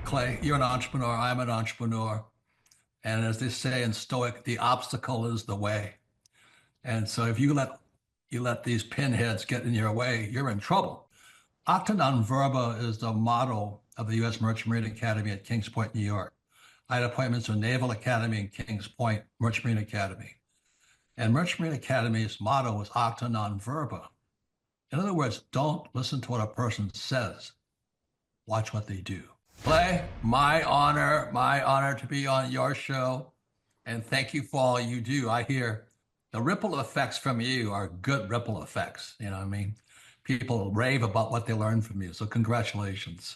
Clay, you're an entrepreneur. I'm an entrepreneur. And as they say in Stoic, the obstacle is the way. And so if you let these pinheads get in your way, you're in trouble. Acta non verba is the motto of the U.S. Merchant Marine Academy at Kings Point, New York. I had appointments to Naval Academy and Kings Point Merchant Marine Academy. And Merchant Marine Academy's motto was acta non verba. In other words, don't listen to what a person says. Watch what they do. Clay, my honor to be on your show. And thank you for all you do. I hear the ripple effects from you are good ripple effects. You know what I mean? People rave about what they learn from you. So congratulations.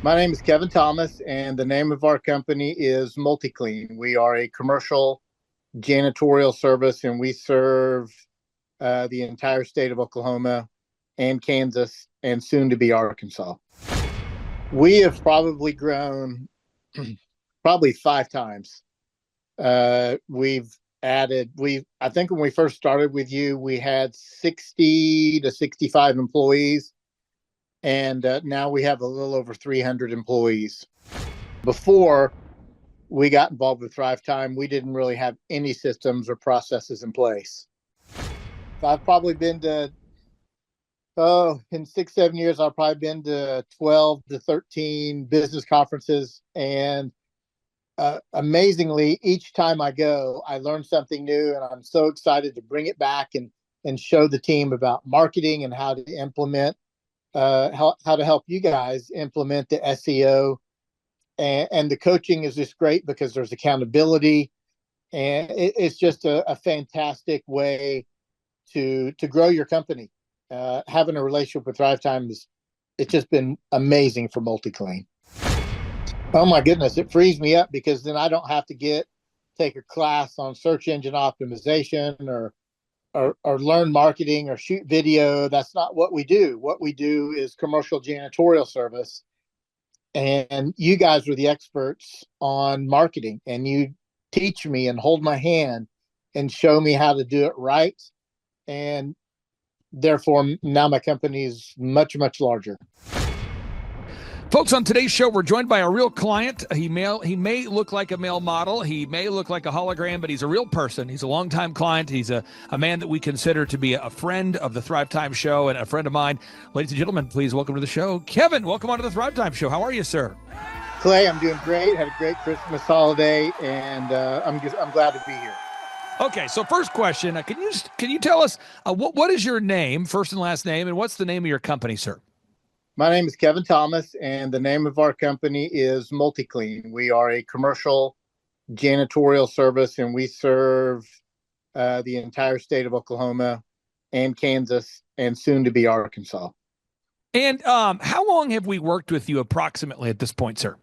My name is Kevin Thomas, and the name of our company is MultiClean. We are a commercial janitorial service, and we serve the entire state of Oklahoma and Kansas and soon to be Arkansas. We have probably grown probably 5 times. We've added, I think when we first started with you, we had 60 to 65 employees. And now we have a little over 300 employees. Before we got involved with Thrive Time, we didn't really have any systems or processes in place. So I've probably been to, in 6-7 years, I've probably been to 12 to 13 business conferences. And amazingly, each time I go, I learn something new, and I'm so excited to bring it back and show the team about marketing and how to implement, how to help you guys implement the SEO. And the coaching is just great because there's accountability, and it's just a fantastic way to grow your company. Having a relationship with Thrive Time it's just been amazing for MultiClean. Oh my goodness, it frees me up because then I don't have to take a class on search engine optimization or learn marketing or shoot video. That's not what we do. What we do is commercial janitorial service. And you guys are the experts on marketing, and you teach me and hold my hand and show me how to do it right. And therefore, now my company is much, much larger. Folks, on today's show, we're joined by a real client. He may look like a male model. He may look like a hologram, but he's a real person. He's a longtime client. He's a man that we consider to be a friend of the Thrive Time Show and a friend of mine. Ladies and gentlemen, please welcome to the show, Kevin. Welcome on to the Thrive Time Show. How are you, sir? Clay, I'm doing great. Had a great Christmas holiday, and I'm glad to be here. Okay, so first question, can you tell us what is your name, first and last name, and what's the name of your company, sir? My name is Kevin Thomas, and the name of our company is MultiClean. We are a commercial janitorial service, and we serve the entire state of Oklahoma and Kansas and soon to be Arkansas. And how long have we worked with you approximately at this point, sir?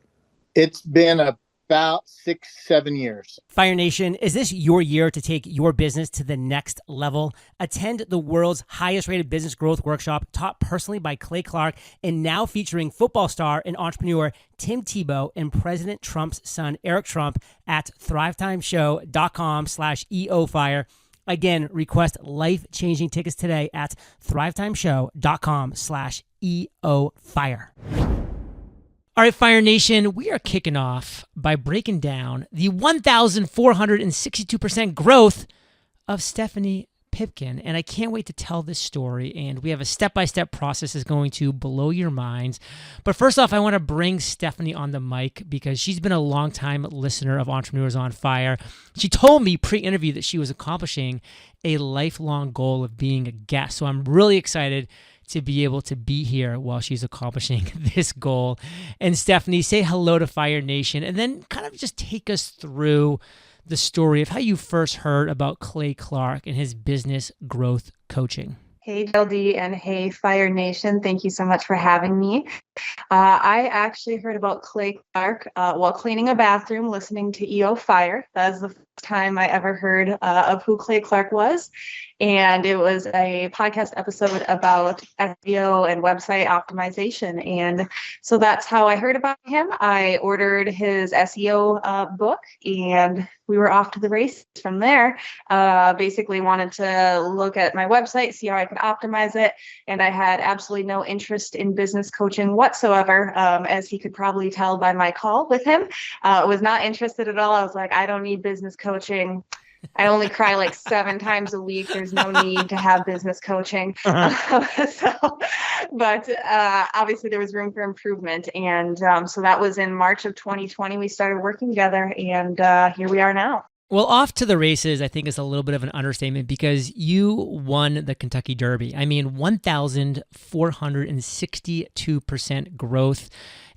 It's been about 6-7 years. Fire Nation, is this your year to take your business to the next level? Attend the world's highest rated business growth workshop taught personally by Clay Clark and now featuring football star and entrepreneur Tim Tebow and President Trump's son, Eric Trump, at thrivetimeshow.com/EOFire. Again, request life-changing tickets today at thrivetimeshow.com/EOFire. All right, Fire Nation, we are kicking off by breaking down the 1,462% growth of Stephanie Pipkin, and I can't wait to tell this story, and we have a step-by-step process that's going to blow your minds. But first off, I want to bring Stephanie on the mic because she's been a long-time listener of Entrepreneurs on Fire. She told me pre-interview that she was accomplishing a lifelong goal of being a guest, so I'm really excited to be able to be here while she's accomplishing this goal. And Stephanie, say hello to Fire Nation, and then kind of just take us through the story of how you first heard about Clay Clark and his business growth coaching. Hey, JLD, and hey, Fire Nation. Thank you so much for having me. I actually heard about Clay Clark while cleaning a bathroom, listening to EO Fire. That was the first time I ever heard of who Clay Clark was. And it was a podcast episode about SEO and website optimization. And so that's how I heard about him. I ordered his SEO book, and we were off to the races from there. Basically wanted to look at my website, see how I could optimize it. And I had absolutely no interest in business coaching whatsoever, as he could probably tell by my call with him. Was not interested at all. I was like, I don't need business coaching. I only cry like 7 times a week. There's no need to have business coaching. But obviously there was room for improvement. And so that was in March of 2020. We started working together, and here we are now. Well, off to the races, I think, is a little bit of an understatement because you won the Kentucky Derby. I mean, 1,462% growth.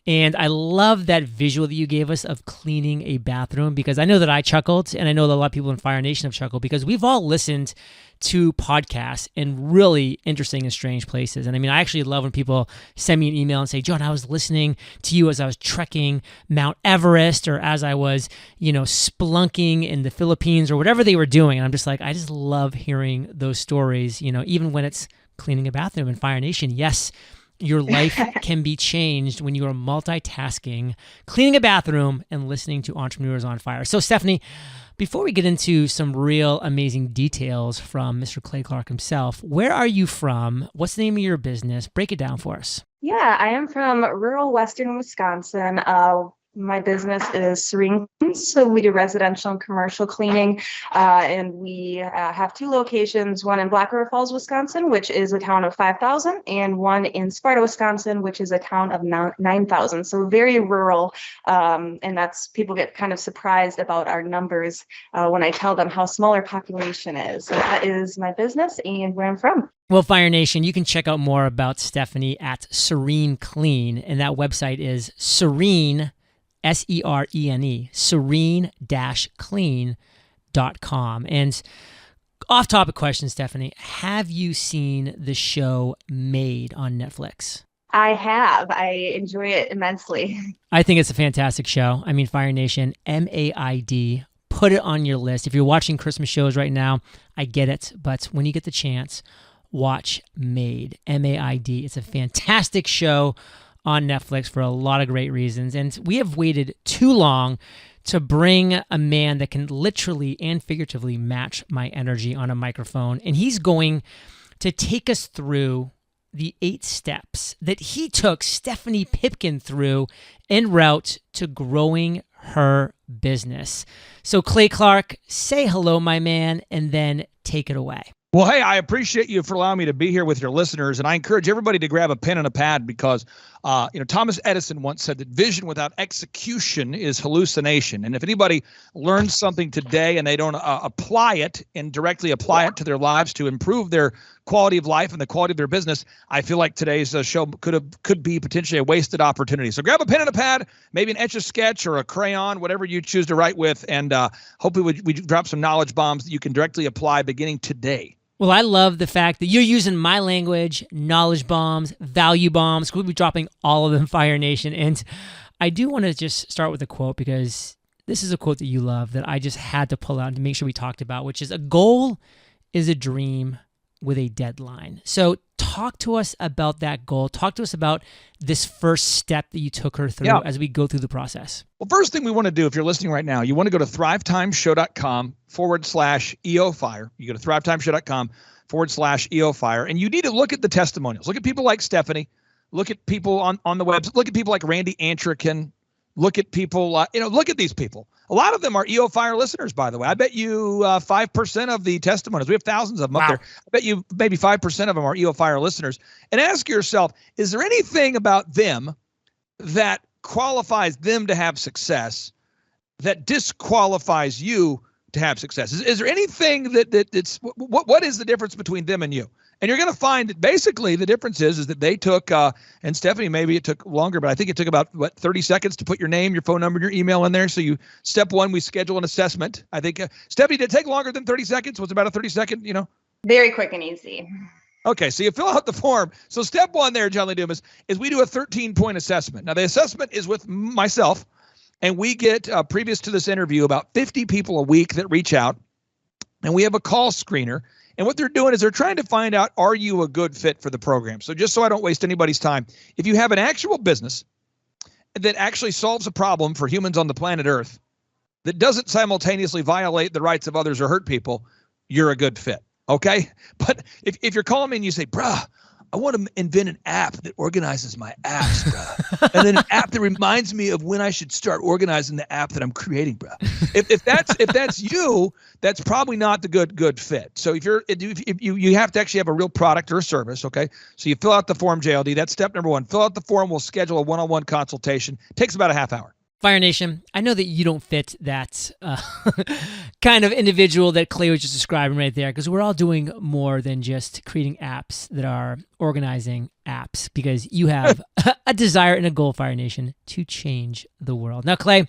And I love that visual that you gave us of cleaning a bathroom, because I know that I chuckled, and I know that a lot of people in Fire Nation have chuckled, because we've all listened to podcasts in really interesting and strange places. And I mean, I actually love when people send me an email and say, John, I was listening to you as I was trekking Mount Everest, or as I was, spelunking in the Philippines, or whatever they were doing. And I'm just like, I just love hearing those stories, even when it's cleaning a bathroom in Fire Nation. Yes, your life can be changed when you are multitasking, cleaning a bathroom, and listening to Entrepreneurs on Fire. So, Stephanie, before we get into some real amazing details from Mr. Clay Clark himself, where are you from? What's the name of your business? Break it down for us. Yeah, I am from rural Western Wisconsin. My business is Serene. So we do residential and commercial cleaning, and we have 2 locations, one in Black River Falls, Wisconsin, which is a town of 5,000, and one in Sparta, Wisconsin, which is a town of 9,000. So very rural, and that's, people get kind of surprised about our numbers when I tell them how small our population is. So that is my business and where I'm from. Well, Fire Nation, you can check out more about Stephanie at Serene Clean, and that website is Serene, Serene, serene-clean.com. And off-topic question, Stephanie, have you seen the show Made on Netflix? I have. I enjoy it immensely. I think it's a fantastic show. I mean, Fire Nation, MAID, put it on your list. If you're watching Christmas shows right now, I get it. But when you get the chance, watch Made, MAID. It's a fantastic show on Netflix for a lot of great reasons. And we have waited too long to bring a man that can literally and figuratively match my energy on a microphone. And he's going to take us through the 8 steps that he took Stephanie Pipkin through en route to growing her business. So Clay Clark, say hello, my man, and then take it away. Well, hey, I appreciate you for allowing me to be here with your listeners, and I encourage everybody to grab a pen and a pad because, Thomas Edison once said that vision without execution is hallucination. And if anybody learns something today and they don't apply it and directly apply it to their lives to improve their quality of life and the quality of their business, I feel like today's show could be potentially a wasted opportunity. So grab a pen and a pad, maybe an Etch-a-Sketch or a crayon, whatever you choose to write with, and hopefully we drop some knowledge bombs that you can directly apply beginning today. Well, I love the fact that you're using my language, knowledge bombs, value bombs. We'll be dropping all of them, Fire Nation. And I do want to just start with a quote, because this is a quote that you love that I just had to pull out to make sure we talked about, which is, a goal is a dream with a deadline. So talk to us about that goal. Talk to us about this first step that you took her through as we go through the process. Well, first thing we want to do, if you're listening right now, you want to go to thrivetimeshow.com/EOFire. You go to thrivetimeshow.com/EOFire, and you need to look at the testimonials. Look at people like Stephanie. Look at people on the website. Look at people like Randy Antrican. Look at people, look at these people. A lot of them are EO Fire listeners, by the way. I bet you 5% of the testimonies, we have thousands of them up there. I bet you maybe 5% of them are EO Fire listeners. And ask yourself, is there anything about them that qualifies them to have success that disqualifies you to have success? Is there anything that's what is the difference between them and you? And you're going to find that basically the difference is that they took, and Stephanie, maybe it took longer, but I think it took about 30 seconds to put your name, your phone number, and your email in there. So step 1, we schedule an assessment. I think Stephanie, did it take longer than 30 seconds? Was it about a 30-second, Very quick and easy. Okay, so you fill out the form. So step 1 there, John Lee Dumas, is we do a 13-point assessment. Now the assessment is with myself, and we get previous to this interview about 50 people a week that reach out, and we have a call screener. And what they're doing is they're trying to find out, are you a good fit for the program? So just so I don't waste anybody's time, if you have an actual business that actually solves a problem for humans on the planet Earth that doesn't simultaneously violate the rights of others or hurt people, you're a good fit. Okay? But if you're calling me and you say, bruh, I want to invent an app that organizes my apps, bro. And then an app that reminds me of when I should start organizing the app that I'm creating, bro. If that's you, that's probably not the good fit. So if you have to actually have a real product or a service, okay? So you fill out the form, JLD. That's step number one. Fill out the form. We'll schedule a one-on-one consultation. Takes about a half hour. Fire Nation, I know that you don't fit that kind of individual that Clay was just describing right there, because we're all doing more than just creating apps that are organizing apps, because you have a desire and a goal, Fire Nation, to change the world. Now, Clay,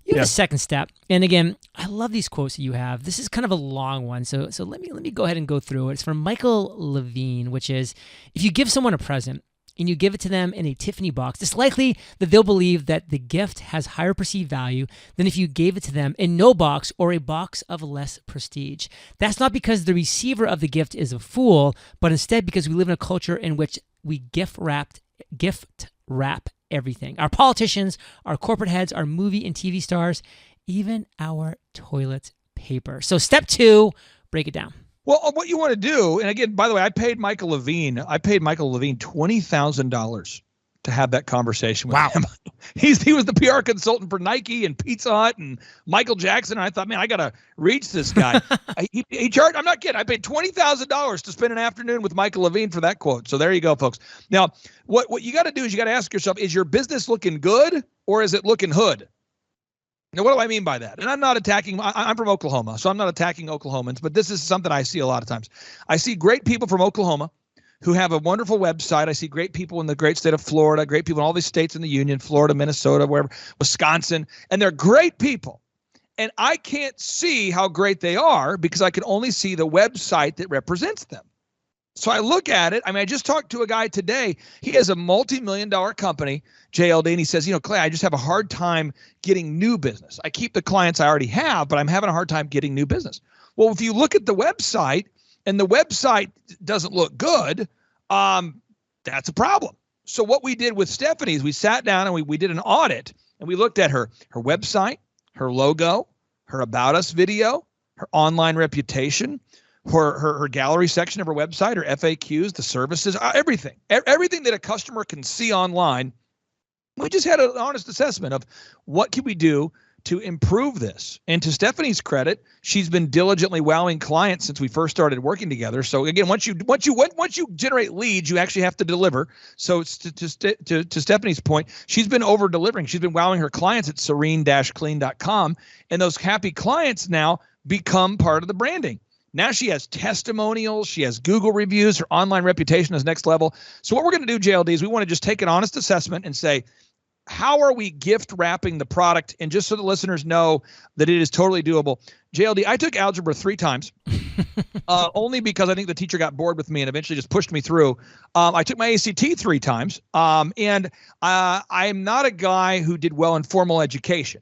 you have a second step. And again, I love these quotes that you have. This is kind of a long one, so let me go ahead and go through it. It's from Michael Levine, which is, if you give someone a present, and you give it to them in a Tiffany box, it's likely that they'll believe that the gift has higher perceived value than if you gave it to them in no box or a box of less prestige. That's not because the receiver of the gift is a fool, but instead because we live in a culture in which we gift wrap everything. Our politicians, our corporate heads, our movie and TV stars, even our toilet paper. So step 2, break it down. Well, what you want to do, and again, by the way, I paid Michael Levine $20,000 to have that conversation with him. He was the PR consultant for Nike and Pizza Hut and Michael Jackson. And I thought, man, I got to reach this guy. He charged, I'm not kidding, I paid $20,000 to spend an afternoon with Michael Levine for that quote. So there you go, folks. Now, what you got to do is you got to ask yourself, is your business looking good or is it looking hood? Now, what do I mean by that? And I'm not attacking, I'm from Oklahoma, so I'm not attacking Oklahomans, but this is something I see a lot of times. I see great people from Oklahoma who have a wonderful website. I see great people in the great state of Florida, great people in all these states in the union, Florida, Minnesota, wherever, Wisconsin, and they're great people. And I can't see how great they are because I can only see the website that represents them. So I look at it. I mean, I just talked to a guy today. He has a multi-million-dollar company, JLD, and he says, Clay, I just have a hard time getting new business. I keep the clients I already have, but I'm having a hard time getting new business. Well, if you look at the website and the website doesn't look good, that's a problem. So what we did with Stephanie is we sat down and we did an audit, and we looked at her website, her logo, her About Us video, her online reputation, her gallery section of her website, her FAQs, the services, everything that a customer can see online. We just had an honest assessment of what can we do to improve this. And to Stephanie's credit, she's been diligently wowing clients since we first started working together. So again, once you generate leads, you actually have to deliver. So to Stephanie's point, she's been over delivering. She's been wowing her clients at serene-clean.com, and those happy clients now become part of the branding. Now she has testimonials, she has Google reviews, her online reputation is next level. So what we're going to do, JLD, is we want to just take an honest assessment and say, how are we gift wrapping the product? And just so the listeners know that it is totally doable. JLD, I took algebra 3 times, only because I think the teacher got bored with me and eventually just pushed me through. I took my ACT 3 times, and I'm not a guy who did well in formal education.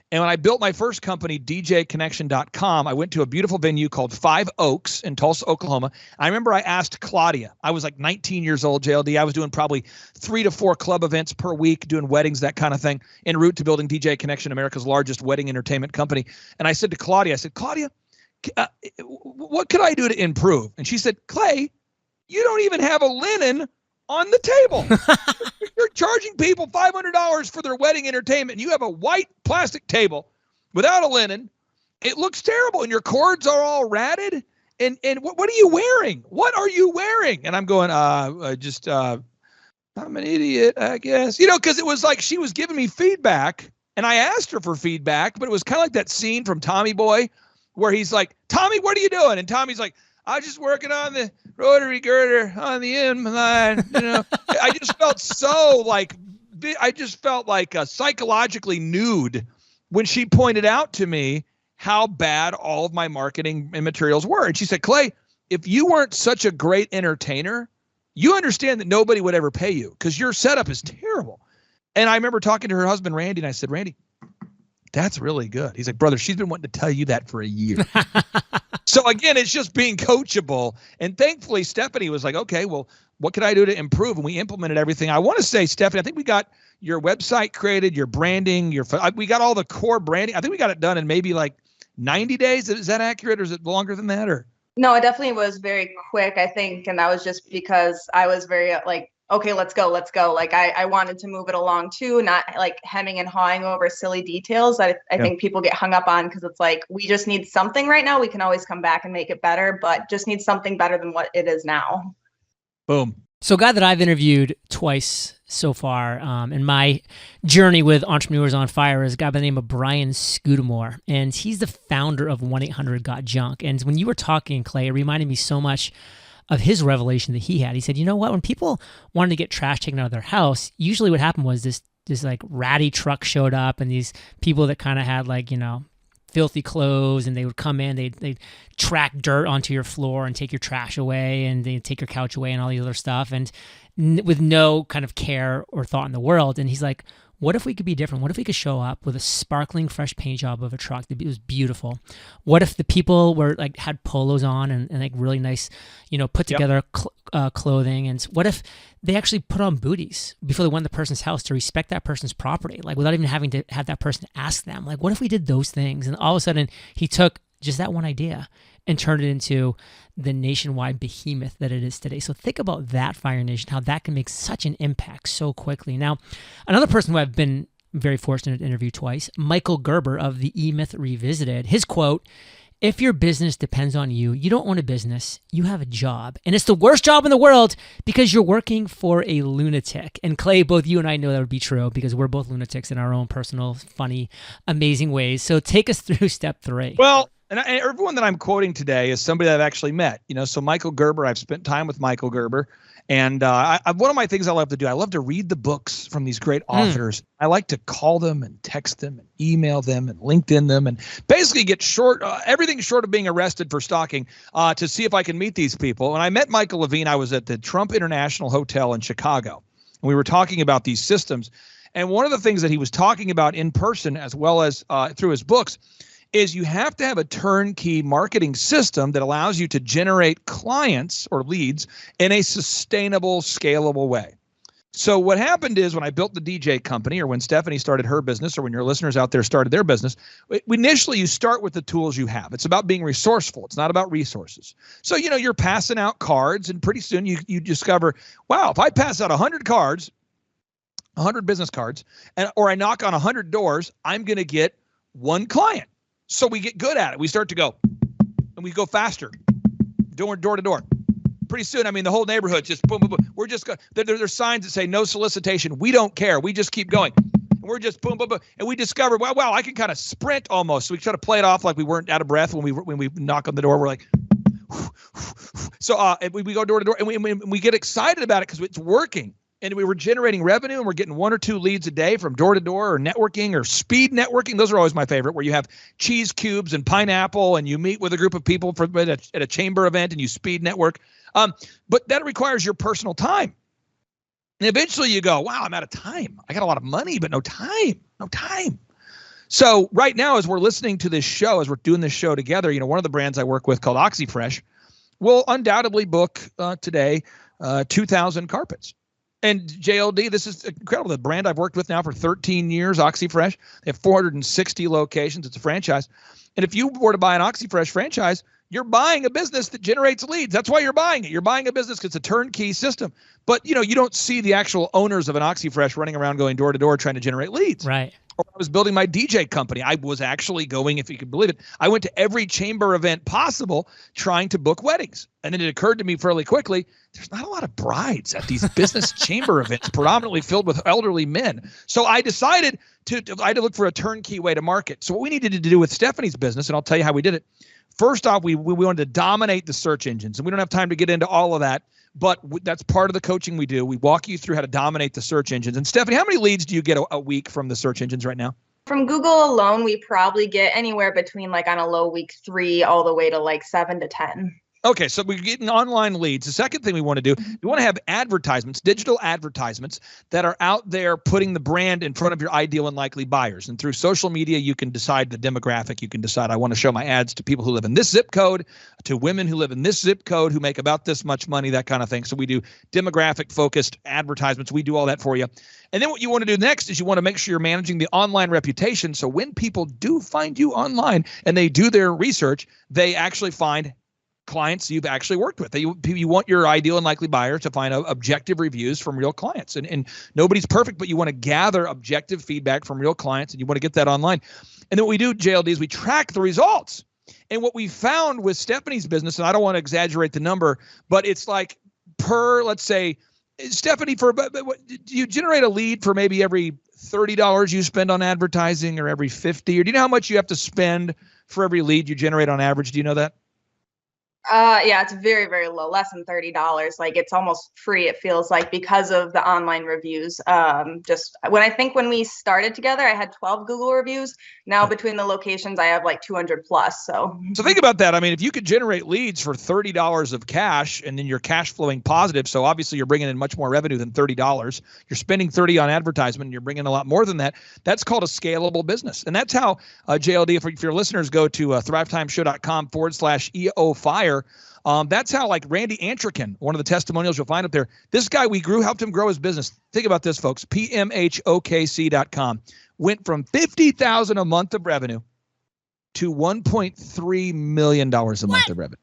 And when I built my first company, djconnection.com, I went to a beautiful venue called Five Oaks in Tulsa, Oklahoma. I remember I asked Claudia. I was like 19 years old, JLD. I was doing probably 3 to 4 club events per week, doing weddings, that kind of thing, en route to building DJ Connection, America's largest wedding entertainment company. And I said to Claudia, Claudia, what could I do to improve? And she said, Clay, you don't even have a linen on the table. You're charging people $500 for their wedding entertainment, and you have a white plastic table without a linen. It looks terrible, and your cords are all ratted. And what are you wearing? What are you wearing? And I'm going, I'm an idiot, I guess. Because it was like she was giving me feedback, and I asked her for feedback, but it was kind of like that scene from Tommy Boy where he's like, Tommy, what are you doing? And Tommy's like, I was just working on the rotary girder on the end line. I just felt psychologically nude when she pointed out to me how bad all of my marketing and materials were. And she said, Clay, if you weren't such a great entertainer, you understand that nobody would ever pay you because your setup is terrible. And I remember talking to her husband, Randy, and I said, Randy, that's really good. He's like, brother, she's been wanting to tell you that for a year. So again, it's just being coachable. And thankfully, Stephanie was like, okay, well, what can I do to improve? And we implemented everything. I want to say, Stephanie, I think we got your website created, your branding, we got all the core branding. I think we got it done in maybe like 90 days. Is that accurate, or is it longer than that? Or No, it definitely was very quick, I think. And that was just because I was very like, okay, let's go. Like I wanted to move it along too, not like hemming and hawing over silly details that I think people get hung up on, because it's like, we just need something right now. We can always come back and make it better, but just need something better than what it is now. Boom. So a guy that I've interviewed twice so far in my journey with Entrepreneurs on Fire is a guy by the name of Brian Scudamore, and he's the founder of 1-800-GOT-JUNK. And when you were talking, Clay, it reminded me so much of his revelation that he had. He said, you know what, when people wanted to get trash taken out of their house, usually what happened was this like ratty truck showed up, and these people that kind of had like, you know, filthy clothes, and they would come in, they'd track dirt onto your floor and take your trash away, and they'd take your couch away and all the other stuff, and with no kind of care or thought in the world. And he's like, what if we could be different? What if we could show up with a sparkling fresh paint job of a truck that was beautiful? What if the people were like had polos on and like really nice, you know, put together clothing? And what if they actually put on booties before they went to the person's house to respect that person's property, like without even having to have that person ask them? Like, what if we did those things? And all of a sudden he took just that one idea and turned it into the nationwide behemoth that it is today. So think about that, Fire Nation, how that can make such an impact so quickly. Now, another person who I've been very fortunate to interview twice, Michael Gerber of the E-Myth Revisited. His quote, if your business depends on you, you don't own a business, you have a job. And it's the worst job in the world because you're working for a lunatic. And Clay, both you and I know that would be true because we're both lunatics in our own personal, funny, amazing ways. So take us through step 3. Well, and everyone that I'm quoting today is somebody that I've actually met. You know, so Michael Gerber, I've spent time with Michael Gerber. And one of my things I love to do, I love to read the books from these great authors. I like to call them and text them and email them and LinkedIn them and basically get everything short of being arrested for stalking to see if I can meet these people. When I met Michael Levine, I was at the Trump International Hotel in Chicago. And we were talking about these systems. And one of the things that he was talking about in person as well as through his books is you have to have a turnkey marketing system that allows you to generate clients or leads in a sustainable, scalable way. So what happened is when I built the DJ company, or when Stephanie started her business, or when your listeners out there started their business, initially you start with the tools you have. It's about being resourceful. It's not about resources. So, you know, you're passing out cards, and pretty soon you discover, wow, if I pass out 100 cards, 100 business cards, or I knock on 100 doors, I'm going to get one client. So we get good at it. We start to go, and we go faster, door to door. Pretty soon, I mean, the whole neighborhood's just boom, boom, boom. We're just going. There's signs that say no solicitation. We don't care. We just keep going. And we're just boom, boom, boom. And we discover, wow, I can kind of sprint almost. So we try to play it off like we weren't out of breath when we knock on the door. We're like, so and we go door to door, and we get excited about it because it's working. And we were generating revenue, and we're getting 1 or 2 leads a day from door to door, or networking, or speed networking. Those are always my favorite, where you have cheese cubes and pineapple, and you meet with a group of people at a chamber event, and you speed network. But that requires your personal time. And eventually you go, wow, I'm out of time. I got a lot of money, but no time. So right now, as we're listening to this show, as we're doing this show together, you know, one of the brands I work with called OxyFresh will undoubtedly book today 2,000 carpets. And JLD, this is incredible. The brand I've worked with now for 13 years, OxyFresh, they have 460 locations. It's a franchise. And if you were to buy an OxyFresh franchise, you're buying a business that generates leads. That's why you're buying it. You're buying a business because it's a turnkey system. But, you know, you don't see the actual owners of an OxyFresh running around going door to door trying to generate leads. Right. Or I was building my DJ company. I was actually going, if you could believe it, I went to every chamber event possible trying to book weddings. And then it occurred to me fairly quickly, there's not a lot of brides at these business chamber events, predominantly filled with elderly men. So I decided to look for a turnkey way to market. So what we needed to do with Stephanie's business, and I'll tell you how we did it. First off, we wanted to dominate the search engines, and we don't have time to get into all of that, but that's part of the coaching we do. We walk you through how to dominate the search engines. And Stephanie, how many leads do you get a week from the search engines right now? From Google alone, we probably get anywhere between, like, on a low week, 3 all the way to like 7 to 10. Okay, so we're getting online leads. The second thing we want to do, we want to have advertisements, digital advertisements that are out there putting the brand in front of your ideal and likely buyers. And through social media, you can decide the demographic. You can decide, I want to show my ads to people who live in this zip code, to women who live in this zip code, who make about this much money, that kind of thing. So we do demographic-focused advertisements. We do all that for you. And then what you want to do next is you want to make sure you're managing the online reputation. So when people do find you online and they do their research, they actually find clients you've actually worked with. You want your ideal and likely buyer to find objective reviews from real clients. And nobody's perfect, but you want to gather objective feedback from real clients, and you want to get that online. And then what we do, JLD, is we track the results. And what we found with Stephanie's business, and I don't want to exaggerate the number, but it's like per, let's say, Stephanie, do you generate a lead for maybe every $30 you spend on advertising, or every 50? Or do you know how much you have to spend for every lead you generate on average? Do you know that? Yeah, it's very, very low, less than $30. Like, it's almost free, it feels like, because of the online reviews. Just when we started together, I had 12 Google reviews. Now between the locations, I have like 200 plus. So think about that. I mean, if you could generate leads for $30 of cash, and then you're cash flowing positive, so obviously you're bringing in much more revenue than $30. You're spending $30 on advertisement, and you're bringing a lot more than that. That's called a scalable business. And that's how JLD, if your listeners go to thrivetimeshow.com/EO Fire, that's how, like, Randy Antrican, one of the testimonials you'll find up there, this guy, helped him grow his business. Think about this, folks. PMHOKC.com went from $50,000 a month of revenue to $1.3 million a month of revenue.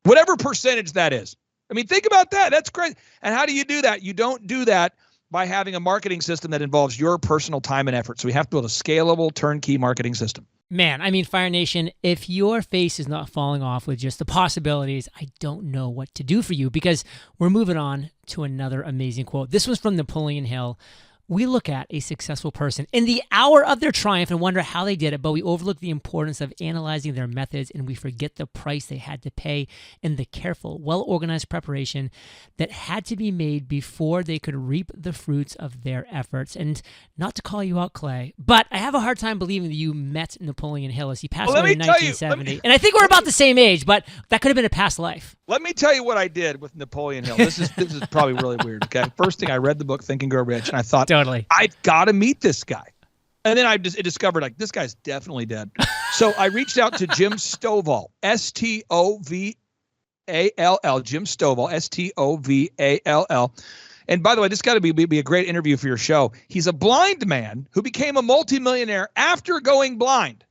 Whatever percentage that is. I mean, think about that. That's great. And how do you do that? You don't do that by having a marketing system that involves your personal time and effort. So we have to build a scalable, turnkey marketing system. Man, I mean, Fire Nation, if your face is not falling off with just the possibilities, I don't know what to do for you, because we're moving on to another amazing quote. This was from Napoleon Hill. We look at a successful person in the hour of their triumph and wonder how they did it, but we overlook the importance of analyzing their methods, and we forget the price they had to pay and the careful, well-organized preparation that had to be made before they could reap the fruits of their efforts. And not to call you out, Clay, but I have a hard time believing that you met Napoleon Hill as he passed away in 1970. And I think we're about the same age, but that could have been a past life. Let me tell you what I did with Napoleon Hill. This is probably really weird. Okay, first thing, I read the book Think and Grow Rich, and I thought, totally, I've got to meet this guy. And then I discovered, like, this guy's definitely dead. So I reached out to Jim Stovall, Stovall, Jim Stovall, Stovall. And by the way, this got to be a great interview for your show. He's a blind man who became a multimillionaire after going blind,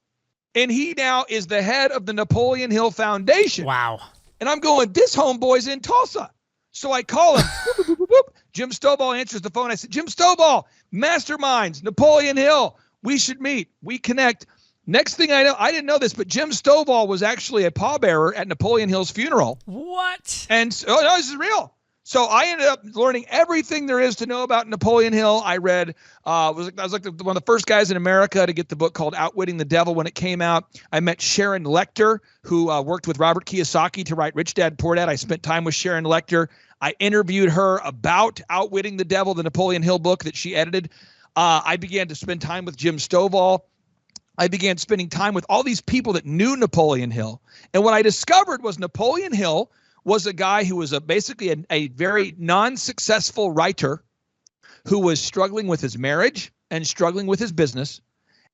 and he now is the head of the Napoleon Hill Foundation. Wow. And I'm going, this homeboy's in Tulsa. So I call him. Boop, boop, boop, boop. Jim Stovall answers the phone. I said, Jim Stovall, masterminds, Napoleon Hill. We should meet. We connect. Next thing I know, I didn't know this, but Jim Stovall was actually a pallbearer at Napoleon Hill's funeral. What? And no, this is real. So I ended up learning everything there is to know about Napoleon Hill. I read, I was like one of the first guys in America to get the book called Outwitting the Devil when it came out. I met Sharon Lechter, who worked with Robert Kiyosaki to write Rich Dad Poor Dad. I spent time with Sharon Lechter. I interviewed her about Outwitting the Devil, the Napoleon Hill book that she edited. I began to spend time with Jim Stovall. I began spending time with all these people that knew Napoleon Hill. And what I discovered was Napoleon Hill was a guy who was basically a very non-successful writer who was struggling with his marriage and struggling with his business.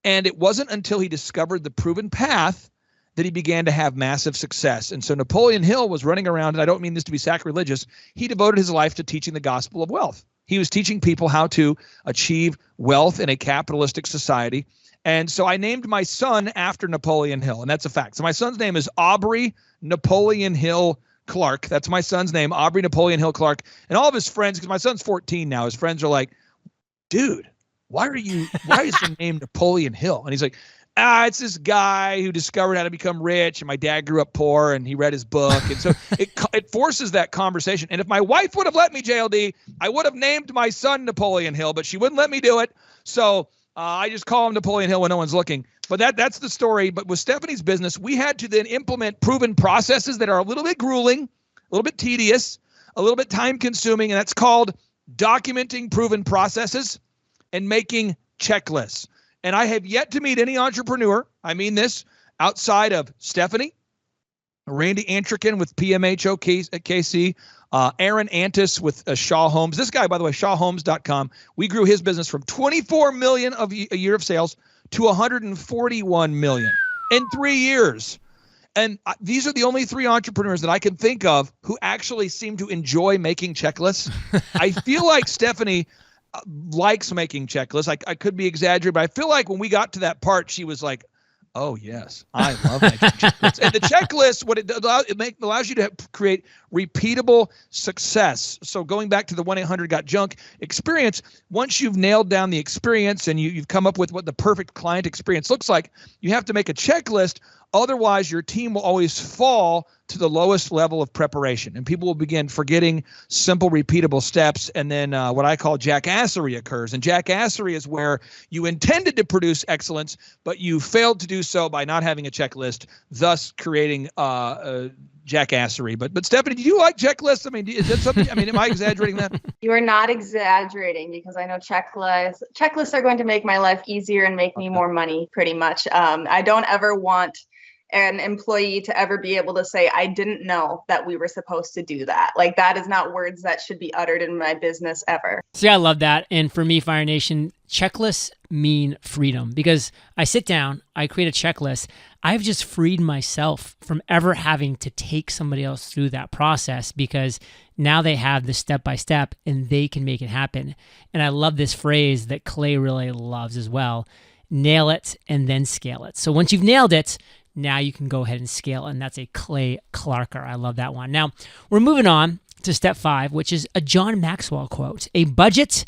And it wasn't until he discovered the proven path that he began to have massive success. And so Napoleon Hill was running around, and I don't mean this to be sacrilegious, he devoted his life to teaching the gospel of wealth. He was teaching people how to achieve wealth in a capitalistic society. And so I named my son after Napoleon Hill, and that's a fact. So my son's name is Aubrey Napoleon Hill Clark. That's my son's name, Aubrey Napoleon Hill Clark. And all of his friends, because my son's 14 now, his friends are like, dude, why is your name Napoleon Hill? And he's like, it's this guy who discovered how to become rich, and my dad grew up poor, and he read his book. And so it forces that conversation. And if my wife would have let me, JLD, I would have named my son Napoleon Hill, but she wouldn't let me do it. So I just call him Napoleon Hill when no one's looking. But that's the story. But with Stephanie's business, we had to then implement proven processes that are a little bit grueling, a little bit tedious, a little bit time consuming. And that's called documenting proven processes and making checklists. And I have yet to meet any entrepreneur, I mean this, outside of Stephanie, Randy Antrican with PMHOKC, Aaron Antis with Shaw Homes. This guy, by the way, shawhomes.com. We grew his business from 24 million a year of sales to 141 million in 3 years. And these are the only three entrepreneurs that I can think of who actually seem to enjoy making checklists. I feel like Stephanie likes making checklists. I could be exaggerating, but I feel like when we got to that part, she was like, Oh, yes. I love making checklists. And the checklist, what it does, it allows you to create repeatable success. So going back to the 1-800-GOT-JUNK experience, once you've nailed down the experience and you've come up with what the perfect client experience looks like, you have to make a checklist. Otherwise, your team will always fall to the lowest level of preparation, and people will begin forgetting simple, repeatable steps. And then what I call jackassery occurs. And jackassery is where you intended to produce excellence, but you failed to do so by not having a checklist, thus creating jackassery. But Stephanie, do you like checklists? I mean, is that something? I mean, am I exaggerating that? You are not exaggerating, because I know checklists are going to make my life easier and make me more money, pretty much. I don't ever want an employee to ever be able to say, I didn't know that we were supposed to do that. Like, that is not words that should be uttered in my business ever. See, I love that. And for me, Fire Nation, checklists mean freedom, because I sit down, I create a checklist. I've just freed myself from ever having to take somebody else through that process, because now they have the step-by-step and they can make it happen. And I love this phrase that Clay really loves as well: nail it and then scale it. So once you've nailed it, now you can go ahead and scale. And that's a Clay Clarker. I love that one. Now we're moving on to step 5, which is a John Maxwell quote: a budget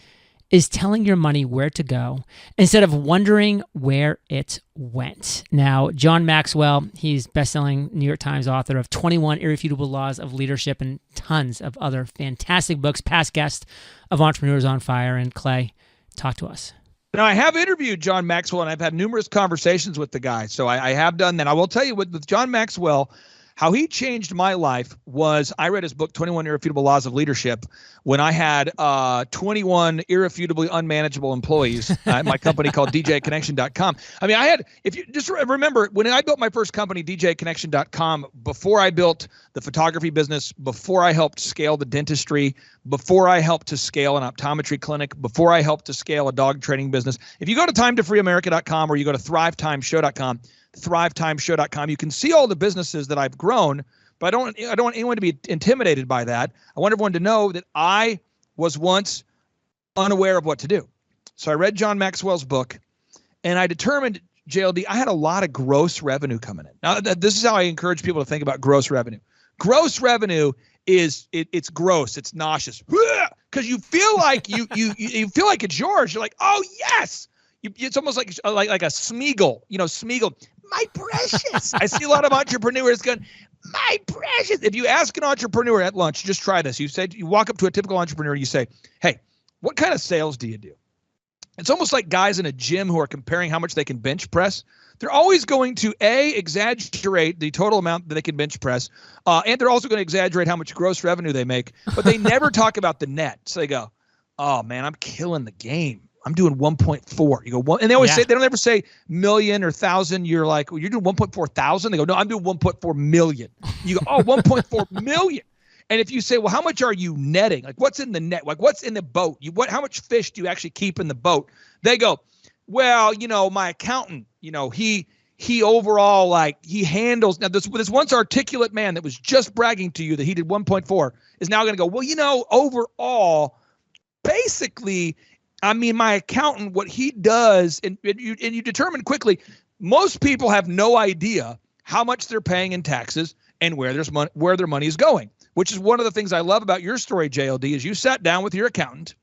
is telling your money where to go instead of wondering where it went. Now, John Maxwell, he's best-selling New York Times author of 21 Irrefutable Laws of Leadership and tons of other fantastic books, past guest of Entrepreneurs on Fire. And Clay, talk to us. Now, I have interviewed John Maxwell, and I've had numerous conversations with the guy. So I have done that. I will tell you with John Maxwell, how he changed my life was I read his book, 21 Irrefutable Laws of Leadership, when I had 21 irrefutably unmanageable employees at my company called DJConnection.com. I mean, if you just remember, when I built my first company, DJConnection.com, before I built the photography business, before I helped scale the dentistry, before I helped to scale an optometry clinic, before I helped to scale a dog training business, if you go to timetofreeamerica.com or you go to thrivetimeshow.com, you can see all the businesses that I've grown, but I don't want anyone to be intimidated by that. I want everyone to know that I was once unaware of what to do. So I read John Maxwell's book, and I determined, JLD, I had a lot of gross revenue coming in. Now, this is how I encourage people to think about gross revenue. Gross revenue is it's gross, it's nauseous, because you feel like you feel like it's yours. You're like, oh yes. It's almost like a Smeagol, Smeagol, my precious. I see a lot of entrepreneurs going, my precious. If you ask an entrepreneur at lunch, just try this. You walk up to a typical entrepreneur and you say, hey, what kind of sales do you do? It's almost like guys in a gym who are comparing how much they can bench press. They're always going to exaggerate the total amount that they can bench press, and they're also going to exaggerate how much gross revenue they make, but they never talk about the net. So they go, oh man, I'm killing the game. I'm doing 1.4. You go, and they always say, they don't ever say million or thousand. You're like, well, you're doing 1.4 thousand. They go, no, I'm doing 1.4 million. You go, oh, 1.4 million. And if you say, well, how much are you netting? Like, what's in the net? Like, what's in the boat? How much fish do you actually keep in the boat? They go, well, my accountant, he overall, like, he handles. Now, this once articulate man that was just bragging to you that he did 1.4 is now going to go, well, overall, basically, I mean, my accountant, what he does, and you determine quickly, most people have no idea how much they're paying in taxes and where their money is going, which is one of the things I love about your story, JLD, is you sat down with your accountant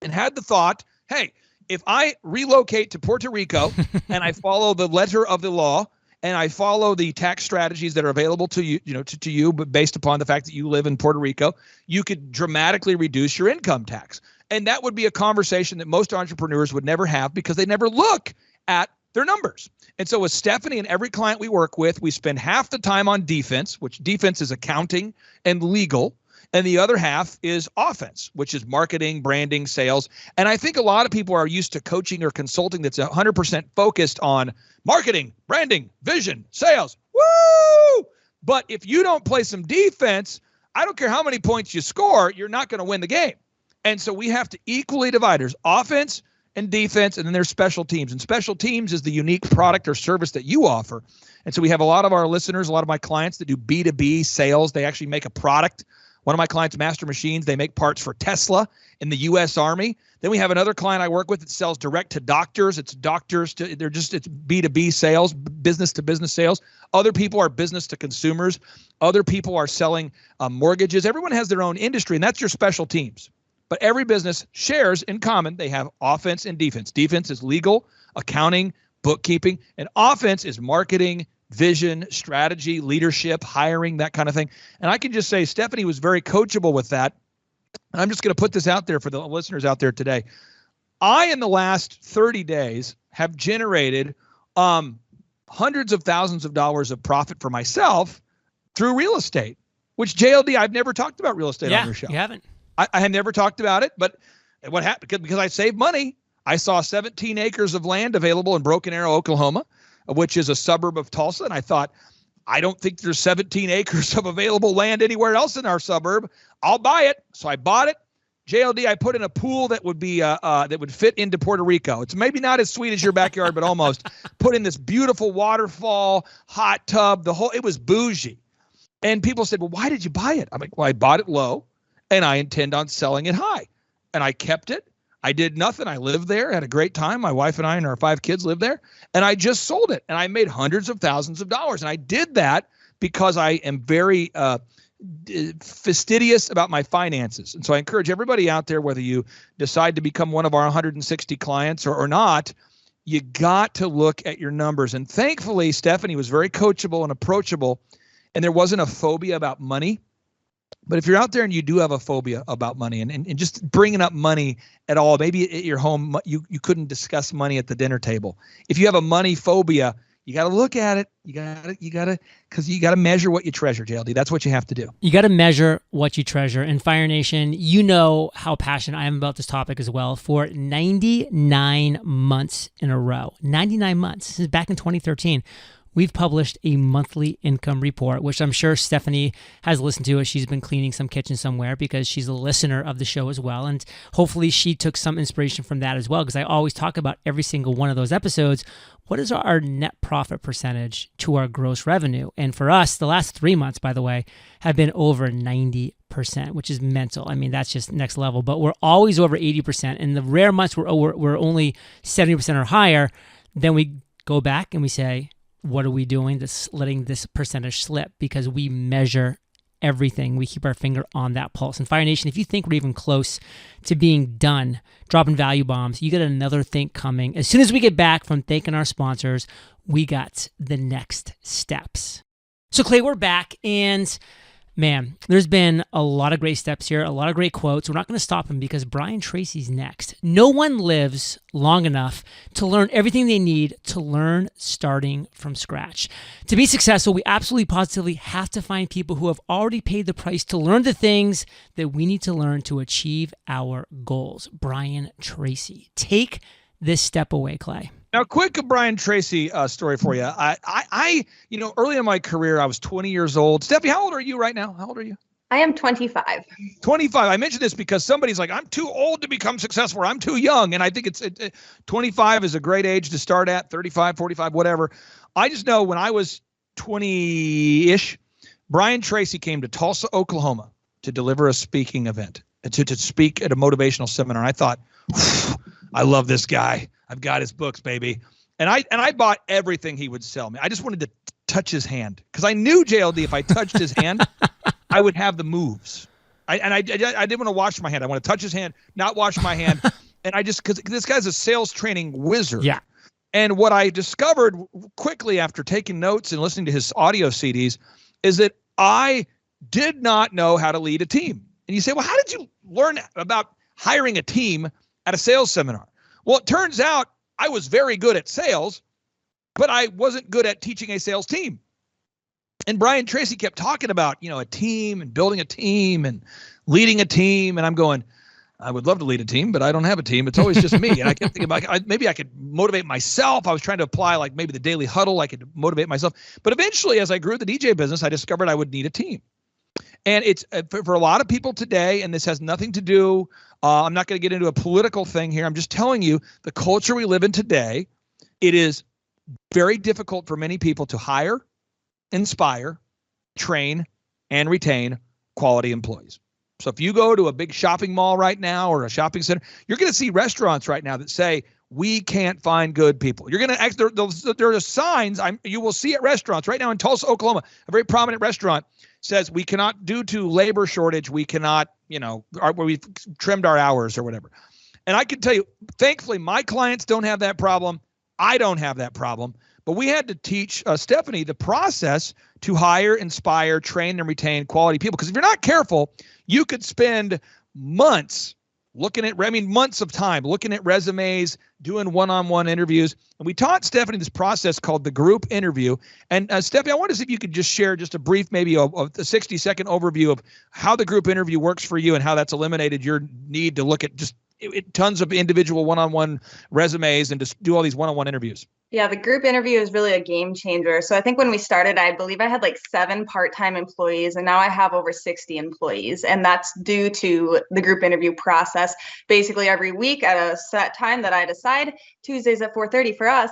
and had the thought, hey, if I relocate to Puerto Rico and I follow the letter of the law and I follow the tax strategies that are available to you, to you, but based upon the fact that you live in Puerto Rico, you could dramatically reduce your income tax. And that would be a conversation that most entrepreneurs would never have because they never look at their numbers. And so with Stephanie and every client we work with, we spend half the time on defense, which defense is accounting and legal. And the other half is offense, which is marketing, branding, sales. And I think a lot of people are used to coaching or consulting that's 100% focused on marketing, branding, vision, sales. Woo! But if you don't play some defense, I don't care how many points you score, you're not going to win the game. And so we have to equally divide. There's offense and defense, and then there's special teams. And special teams is the unique product or service that you offer. And so we have a lot of our listeners, a lot of my clients that do B2B sales. They actually make a product One of my clients, Master Machines, they make parts for Tesla in the U.S. Army. Then we have another client I work with that sells direct to doctors. It's it's B2B sales, business to business sales. Other people are business to consumers. Other people are selling mortgages. Everyone has their own industry, and that's your special teams. But every business shares in common. They have offense and defense. Defense is legal, accounting, bookkeeping, and offense is marketing, vision, strategy, leadership, hiring, that kind of thing. And I can just say Stephanie was very coachable with that. And I'm just going to put this out there for the listeners out there today. I, in the last 30 days, have generated hundreds of thousands of dollars of profit for myself through real estate, which JLD, I've never talked about real estate on your show. You haven't. I have never talked about it, but what happened, because I saved money, I saw 17 acres of land available in Broken Arrow, Oklahoma, which is a suburb of Tulsa. And I thought, I don't think there's 17 acres of available land anywhere else in our suburb. I'll buy it. So I bought it. JLD, I put in a pool that would be that would fit into Puerto Rico. It's maybe not as sweet as your backyard, but almost. Put in this beautiful waterfall, hot tub, it was bougie. And people said, well, why did you buy it? I'm like, well, I bought it low and I intend on selling it high. And I kept it. I did nothing. I lived there, had a great time. My wife and I and our 5 kids lived there, and I just sold it, and I made hundreds of thousands of dollars. And I did that because I am very fastidious about my finances. And so I encourage everybody out there, whether you decide to become one of our 160 clients or not, you got to look at your numbers. And thankfully, Stephanie was very coachable and approachable, and there wasn't a phobia about money. But if you're out there and you do have a phobia about money and just bringing up money at all, maybe at your home, you couldn't discuss money at the dinner table. If you have a money phobia, you got to look at it. Because you got to measure what you treasure, JLD. That's what you have to do. You got to measure what you treasure. And Fire Nation, you know how passionate I am about this topic as well. For 99 months in a row, 99 months, this is back in 2013, we've published a monthly income report, which I'm sure Stephanie has listened to as she's been cleaning some kitchen somewhere, because she's a listener of the show as well. And hopefully she took some inspiration from that as well, because I always talk about every single one of those episodes. What is our net profit percentage to our gross revenue? And for us, the last 3 months, by the way, have been over 90%, which is mental. I mean, that's just next level. But we're always over 80%. And the rare months we're only 70% or higher, then we go back and we say, what are we doing that's letting this percentage slip? Because we measure everything. We keep our finger on that pulse. And Fire Nation, if you think we're even close to being done dropping value bombs, you got another thing coming. As soon as we get back from thanking our sponsors, we got the next steps. So Clay, we're back, and man, there's been a lot of great steps here, a lot of great quotes. We're not going to stop them because Brian Tracy's next. No one lives long enough to learn everything they need to learn starting from scratch. To be successful, we absolutely positively have to find people who have already paid the price to learn the things that we need to learn to achieve our goals. Brian Tracy. Take this step away, Clay. Now, quick Brian Tracy story for you. I early in my career, I was 20 years old. Stephanie, how old are you right now? How old are you? I am 25. 25. I mentioned this because somebody's like, I'm too old to become successful, or I'm too young. And I think 25 is a great age to start at, 35, 45, whatever. I just know when I was 20-ish, Brian Tracy came to Tulsa, Oklahoma to deliver a speaking event, to speak at a motivational seminar. And I thought, I love this guy. I've got his books, baby. And I bought everything he would sell me. I just wanted to touch his hand because I knew JLD, if I touched his hand, I would have the moves. I didn't want to wash my hand. I want to touch his hand, not wash my hand. And because this guy's a sales training wizard. Yeah. And what I discovered quickly after taking notes and listening to his audio CDs is that I did not know how to lead a team. And you say, well, how did you learn about hiring a team at a sales seminar? Well, it turns out I was very good at sales, but I wasn't good at teaching a sales team. And Brian Tracy kept talking about, a team and building a team and leading a team. And I'm going, I would love to lead a team, but I don't have a team. It's always just me. And I kept thinking about maybe I could motivate myself. I was trying to apply like maybe the daily huddle. I could motivate myself. But eventually, as I grew the DJ business, I discovered I would need a team. And it's for a lot of people today, and this has nothing to do, I'm not going to get into a political thing here. I'm just telling you the culture we live in today, it is very difficult for many people to hire, inspire, train, and retain quality employees. So if you go to a big shopping mall right now or a shopping center, you're going to see restaurants right now that say, we can't find good people. You're going to actually, there are signs you will see at restaurants right now in Tulsa, Oklahoma. A very prominent restaurant says we cannot, due to labor shortage, we cannot, we've trimmed our hours or whatever. And I can tell you, thankfully, my clients don't have that problem. I don't have that problem. But we had to teach Stephanie the process to hire, inspire, train, and retain quality people. Because if you're not careful, you could spend months months of time looking at resumes, doing one-on-one interviews. And we taught Stephanie this process called the group interview. And Stephanie, I wanted to see if you could just share just a brief, maybe a 60-second overview of how the group interview works for you and how that's eliminated your need to look at just tons of individual one-on-one resumes and just do all these one-on-one interviews. Yeah, the group interview is really a game changer. So I think when we started, I believe I had like 7 part-time employees, and now I have over 60 employees. And that's due to the group interview process. Basically, every week at a set time that I decide, Tuesdays at 4:30 for us,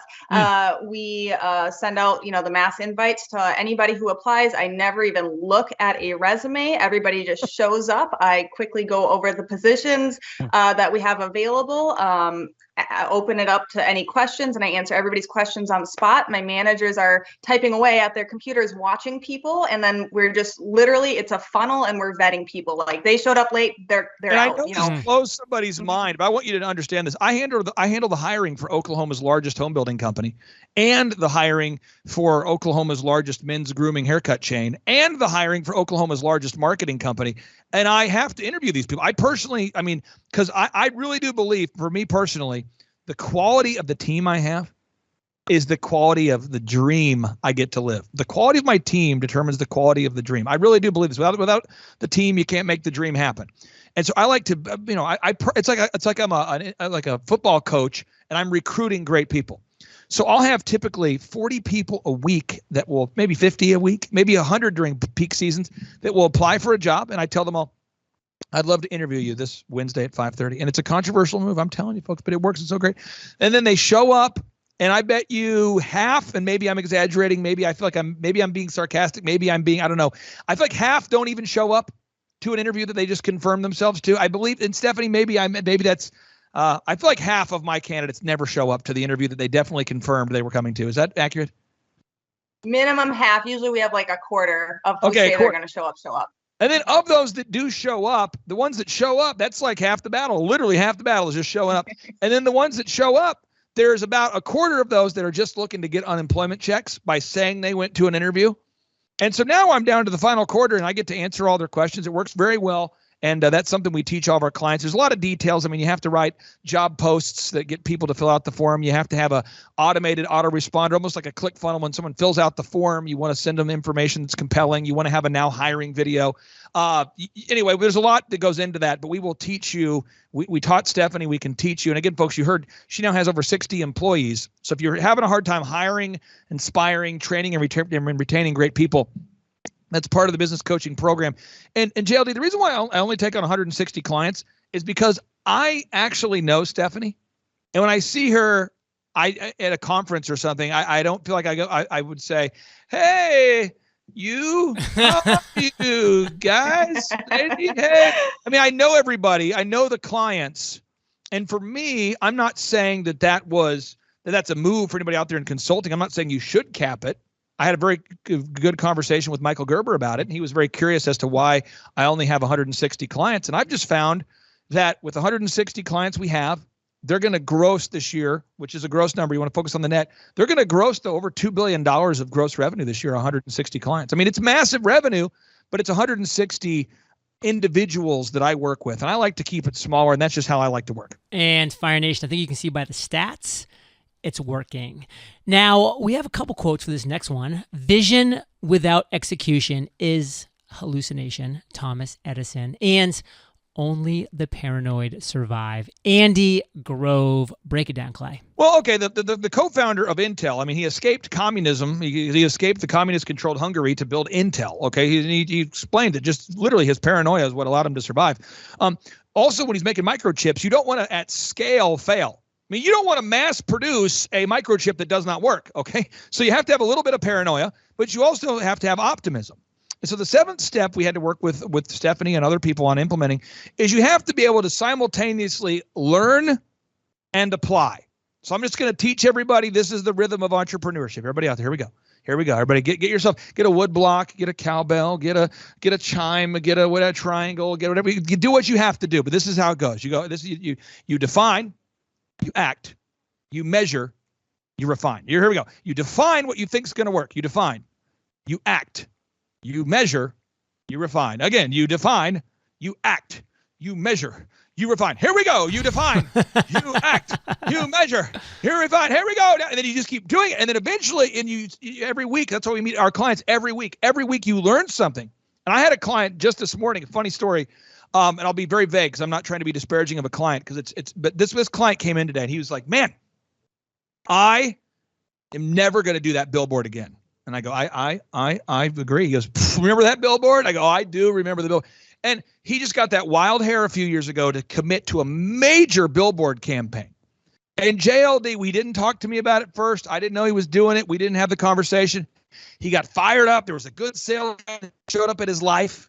we send out, the mass invites to anybody who applies. I never even look at a resume. Everybody just shows up. I quickly go over the positions that we have available. I open it up to any questions, and I answer everybody's questions on the spot. My managers are typing away at their computers watching people, and then we're just literally, it's a funnel, and we're vetting people. Like, they showed up late, they're and out. I know this blows somebody's mind, but I want you to understand this. I handle the hiring for Oklahoma's largest home building company, and the hiring for Oklahoma's largest men's grooming haircut chain, and the hiring for Oklahoma's largest marketing company. And I have to interview these people. I personally, because I really do believe, for me personally, the quality of the team I have is the quality of the dream I get to live. The quality of my team determines the quality of the dream. I really do believe this. Without the team, you can't make the dream happen. And so I like to, it's like I'm a football coach, and I'm recruiting great people. So I'll have typically 40 people a week that will, maybe 50 a week, maybe 100 during peak seasons, that will apply for a job. And I tell them all, I'd love to interview you this Wednesday at 5:30. And it's a controversial move, I'm telling you folks, but it works. It's so great. And then they show up, and I bet you half, and maybe I'm exaggerating, maybe I feel like I'm being sarcastic, maybe I don't know. I feel like half don't even show up to an interview that they just confirm themselves to. I believe, and Stephanie, maybe that's, I feel like half of my candidates never show up to the interview that they definitely confirmed they were coming to. Is that accurate? Minimum half. Usually we have like a quarter of who say they're going to show up. And then of those that do show up, the ones that show up, that's like half the battle. Literally half the battle is just showing up. And then the ones that show up, there's about a quarter of those that are just looking to get unemployment checks by saying they went to an interview. And so now I'm down to the final quarter, and I get to answer all their questions. It works very well. And that's something we teach all of our clients. There's a lot of details. You have to write job posts that get people to fill out the form. You have to have a automated autoresponder, almost like a click funnel. When someone fills out the form, you want to send them information that's compelling. You want to have a now hiring video. Anyway, there's a lot that goes into that, but we will teach you. We taught Stephanie, we can teach you. And again, folks, you heard she now has over 60 employees. So if you're having a hard time hiring, inspiring, training, and retaining great people, that's part of the business coaching program. And JLD, the reason why I only take on 160 clients is because I actually know Stephanie. And when I see her at a conference or something, I don't feel like I would say, hey, you, how are you guys? Hey. I know everybody. I know the clients. And for me, I'm not saying that's a move for anybody out there in consulting. I'm not saying you should cap it. I had a very good conversation with Michael Gerber about it, and he was very curious as to why I only have 160 clients. And I've just found that with 160 clients we have, they're going to gross this year, which is a gross number. You want to focus on the net. They're going to gross to over $2 billion of gross revenue this year, 160 clients. It's massive revenue, but it's 160 individuals that I work with. And I like to keep it smaller, and that's just how I like to work. And Fire Nation, I think you can see by the stats, it's working. Now, we have a couple quotes for this next one. Vision without execution is hallucination, Thomas Edison. And only the paranoid survive. Andy Grove. Break it down, Clay. Well, okay, the co-founder of Intel, he escaped communism. He escaped the communist-controlled Hungary to build Intel, okay? He explained that just literally his paranoia is what allowed him to survive. Also, when he's making microchips, you don't want to, at scale, fail. You don't want to mass produce a microchip that does not work, okay? So you have to have a little bit of paranoia, but you also have to have optimism. And so the seventh step we had to work with Stephanie and other people on implementing is you have to be able to simultaneously learn and apply. So I'm just going to teach everybody. This is the rhythm of entrepreneurship. Everybody out there, here we go. Here we go. Everybody get yourself, get a wood block, get a cowbell, get a chime, get a triangle, get whatever. You do what you have to do, but this is how it goes. You go, you define, you act, you measure, you refine. Here we go. You define what you think is going to work. You define, you act, you measure, you refine. Again, you define, you act, you measure, you refine. Here we go. You define, you act, you measure, you refine. Here we go. And then you just keep doing it. And then eventually, every week, that's why we meet our clients every week. Every week you learn something. And I had a client just this morning, a funny story. And I'll be very vague because I'm not trying to be disparaging of a client but this client came in today and he was like, man, I am never going to do that billboard again. And I go, I agree. He goes, remember that billboard? I go, I do remember the billboard. And he just got that wild hair a few years ago to commit to a major billboard campaign. And JLD, we didn't talk to me about it first. I didn't know he was doing it. We didn't have the conversation. He got fired up. There was a good sales guy that showed up at his life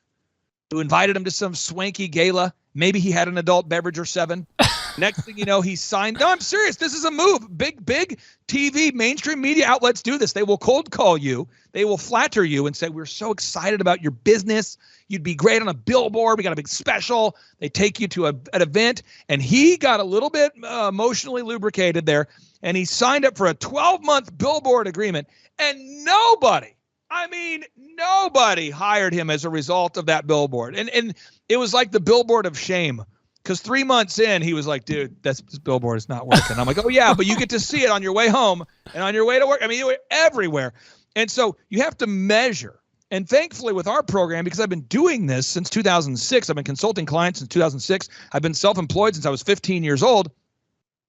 who invited him to some swanky gala. Maybe he had an adult beverage or 7. Next thing you know, he signed. No, I'm serious. This is a move. Big TV, mainstream media outlets do this. They will cold call you. They will flatter you and say, we're so excited about your business. You'd be great on a billboard. We got a big special. They take you to an event. And he got a little bit emotionally lubricated there. And he signed up for a 12-month billboard agreement. And nobody hired him as a result of that billboard. And it was like the billboard of shame. Because 3 months in, he was like, dude, this billboard is not working. I'm like, oh, yeah, but you get to see it on your way home and on your way to work. I mean, you were everywhere. And so you have to measure. And thankfully, with our program, because I've been doing this since 2006, I've been consulting clients since 2006. I've been self-employed since I was 15 years old.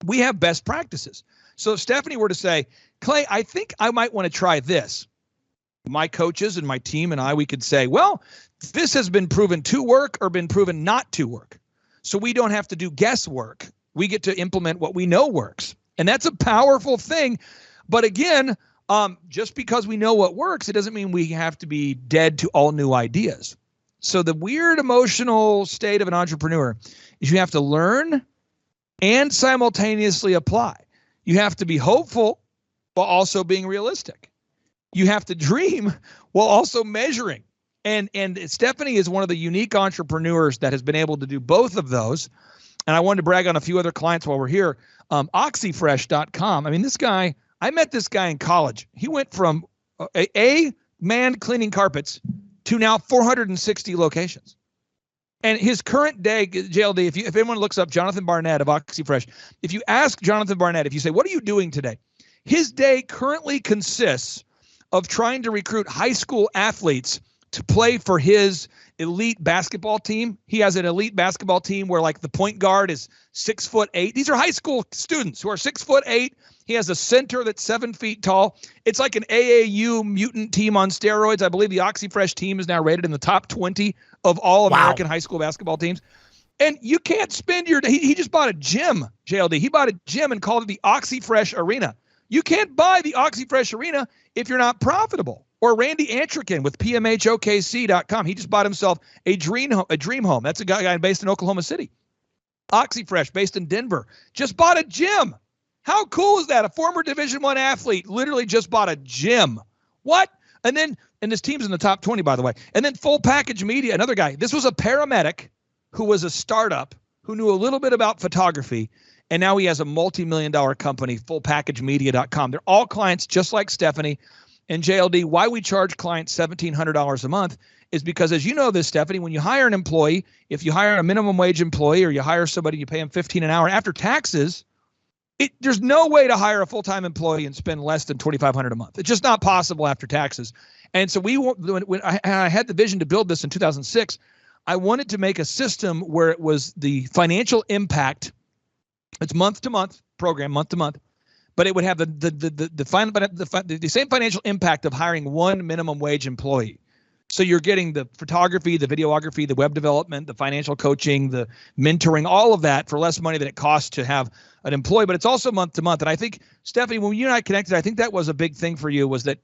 We have best practices. So if Stephanie were to say, Clay, I think I might want to try this. My coaches and my team and we could say, well, this has been proven to work or been proven not to work. So we don't have to do guesswork. We get to implement what we know works. And that's a powerful thing. But again, just because we know what works, it doesn't mean we have to be dead to all new ideas. So the weird emotional state of an entrepreneur is you have to learn and simultaneously apply. You have to be hopeful while also being realistic. You have to dream while also measuring. And Stephanie is one of the unique entrepreneurs that has been able to do both of those. And I wanted to brag on a few other clients while we're here. Oxyfresh.com. I mean, this guy, I met this guy in college. He went from a man cleaning carpets to now 460 locations. And his current day, JLD, if anyone looks up Jonathan Barnett of Oxyfresh, if you ask Jonathan Barnett, if you say, what are you doing today? His day currently consists of trying to recruit high school athletes to play for his elite basketball team. He has an elite basketball team where like the point guard is 6'8". These are high school students who are 6'8". He has a center that's 7 feet tall. It's like an AAU mutant team on steroids. I believe the Oxyfresh team is now rated in the top 20 of all American high school basketball teams. And you can't spend he just bought a gym, JLD. He bought a gym and called it the Oxyfresh Arena. You can't buy the Oxyfresh Arena if you're not profitable. Or Randy Antrican with PMHOKC.com. He just bought himself a dream home. That's a guy based in Oklahoma City. Oxyfresh, based in Denver, just bought a gym. How cool is that? A former Division I athlete literally just bought a gym. What? And this team's in the top 20, by the way. And then Full Package Media, another guy. This was a paramedic who was a startup who knew a little bit about photography. And now he has a multi-million-dollar company, fullpackagemedia.com. They're all clients just like Stephanie. And JLD, why we charge clients $1,700 a month is because, as you know this, Stephanie, when you hire an employee, if you hire a minimum wage employee or you hire somebody, you pay them $15 an hour after taxes, there's no way to hire a full-time employee and spend less than $2,500 a month. It's just not possible after taxes. And so when I had the vision to build this in 2006, I wanted to make a system where it was the financial impact. It's month-to-month program, month-to-month. But it would have the same financial impact of hiring one minimum wage employee. So you're getting the photography, the videography, the web development, the financial coaching, the mentoring, all of that for less money than it costs to have an employee. But it's also month to month. And I think, Stephanie, when you and I connected, I think that was a big thing for you, was that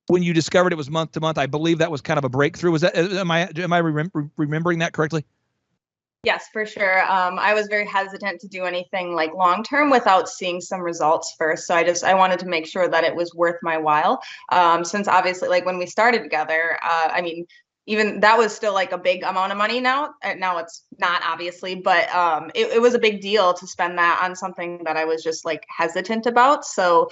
when you discovered it was month to month. I believe that was kind of a breakthrough. Was that, am I remembering that correctly? Yes, for sure. I was very hesitant to do anything like long term without seeing some results first. So I wanted to make sure that it was worth my while. Since obviously, like when we started together, I mean, even that was still like a big amount of money now. Now it's not, obviously, but it was a big deal to spend that on something that I was just like hesitant about. So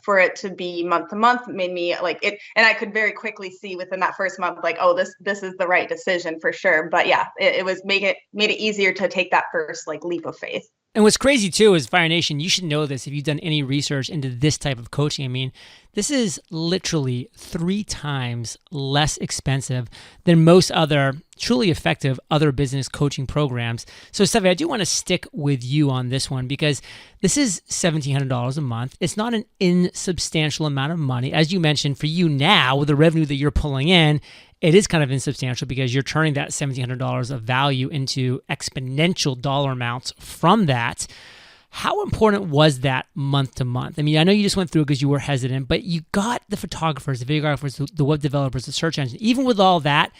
for it to be month to month made me like it, and I could very quickly see within that first month, like, oh, this is the right decision for sure. But yeah, it was made it easier to take that first like leap of faith. And what's crazy too is Fire Nation, you should know this if you've done any research into this type of coaching. I mean, this is literally 3 times less expensive than most other truly effective other business coaching programs. So Stephanie, I do want to stick with you on this one because this is $1,700 a month. It's not an insubstantial amount of money. As you mentioned, for you now, with the revenue that you're pulling in, it is kind of insubstantial because you're turning that $1,700 of value into exponential dollar amounts from that. How important was that month to month? I mean, I know you just went through it because you were hesitant, but you got the photographers, the videographers, the web developers, the search engine. Even with all that,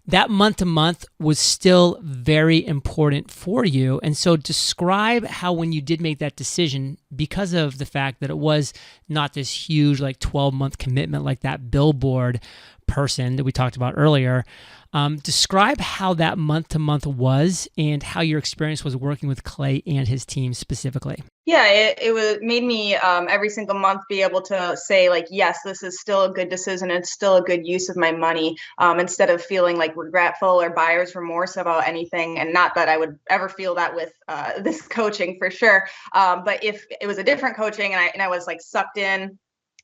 that month to month was still very important for you. And so describe how when you did make that decision, because of the fact that it was not this huge like 12-month commitment like that billboard person that we talked about earlier, describe how that month to month was and how your experience was working with Clay and his team specifically. Yeah, it made me every single month be able to say like, yes, this is still a good decision. It's still a good use of my money, instead of feeling like regretful or buyer's remorse about anything. And not that I would ever feel that with this coaching for sure. But if it was a different coaching and I was like sucked in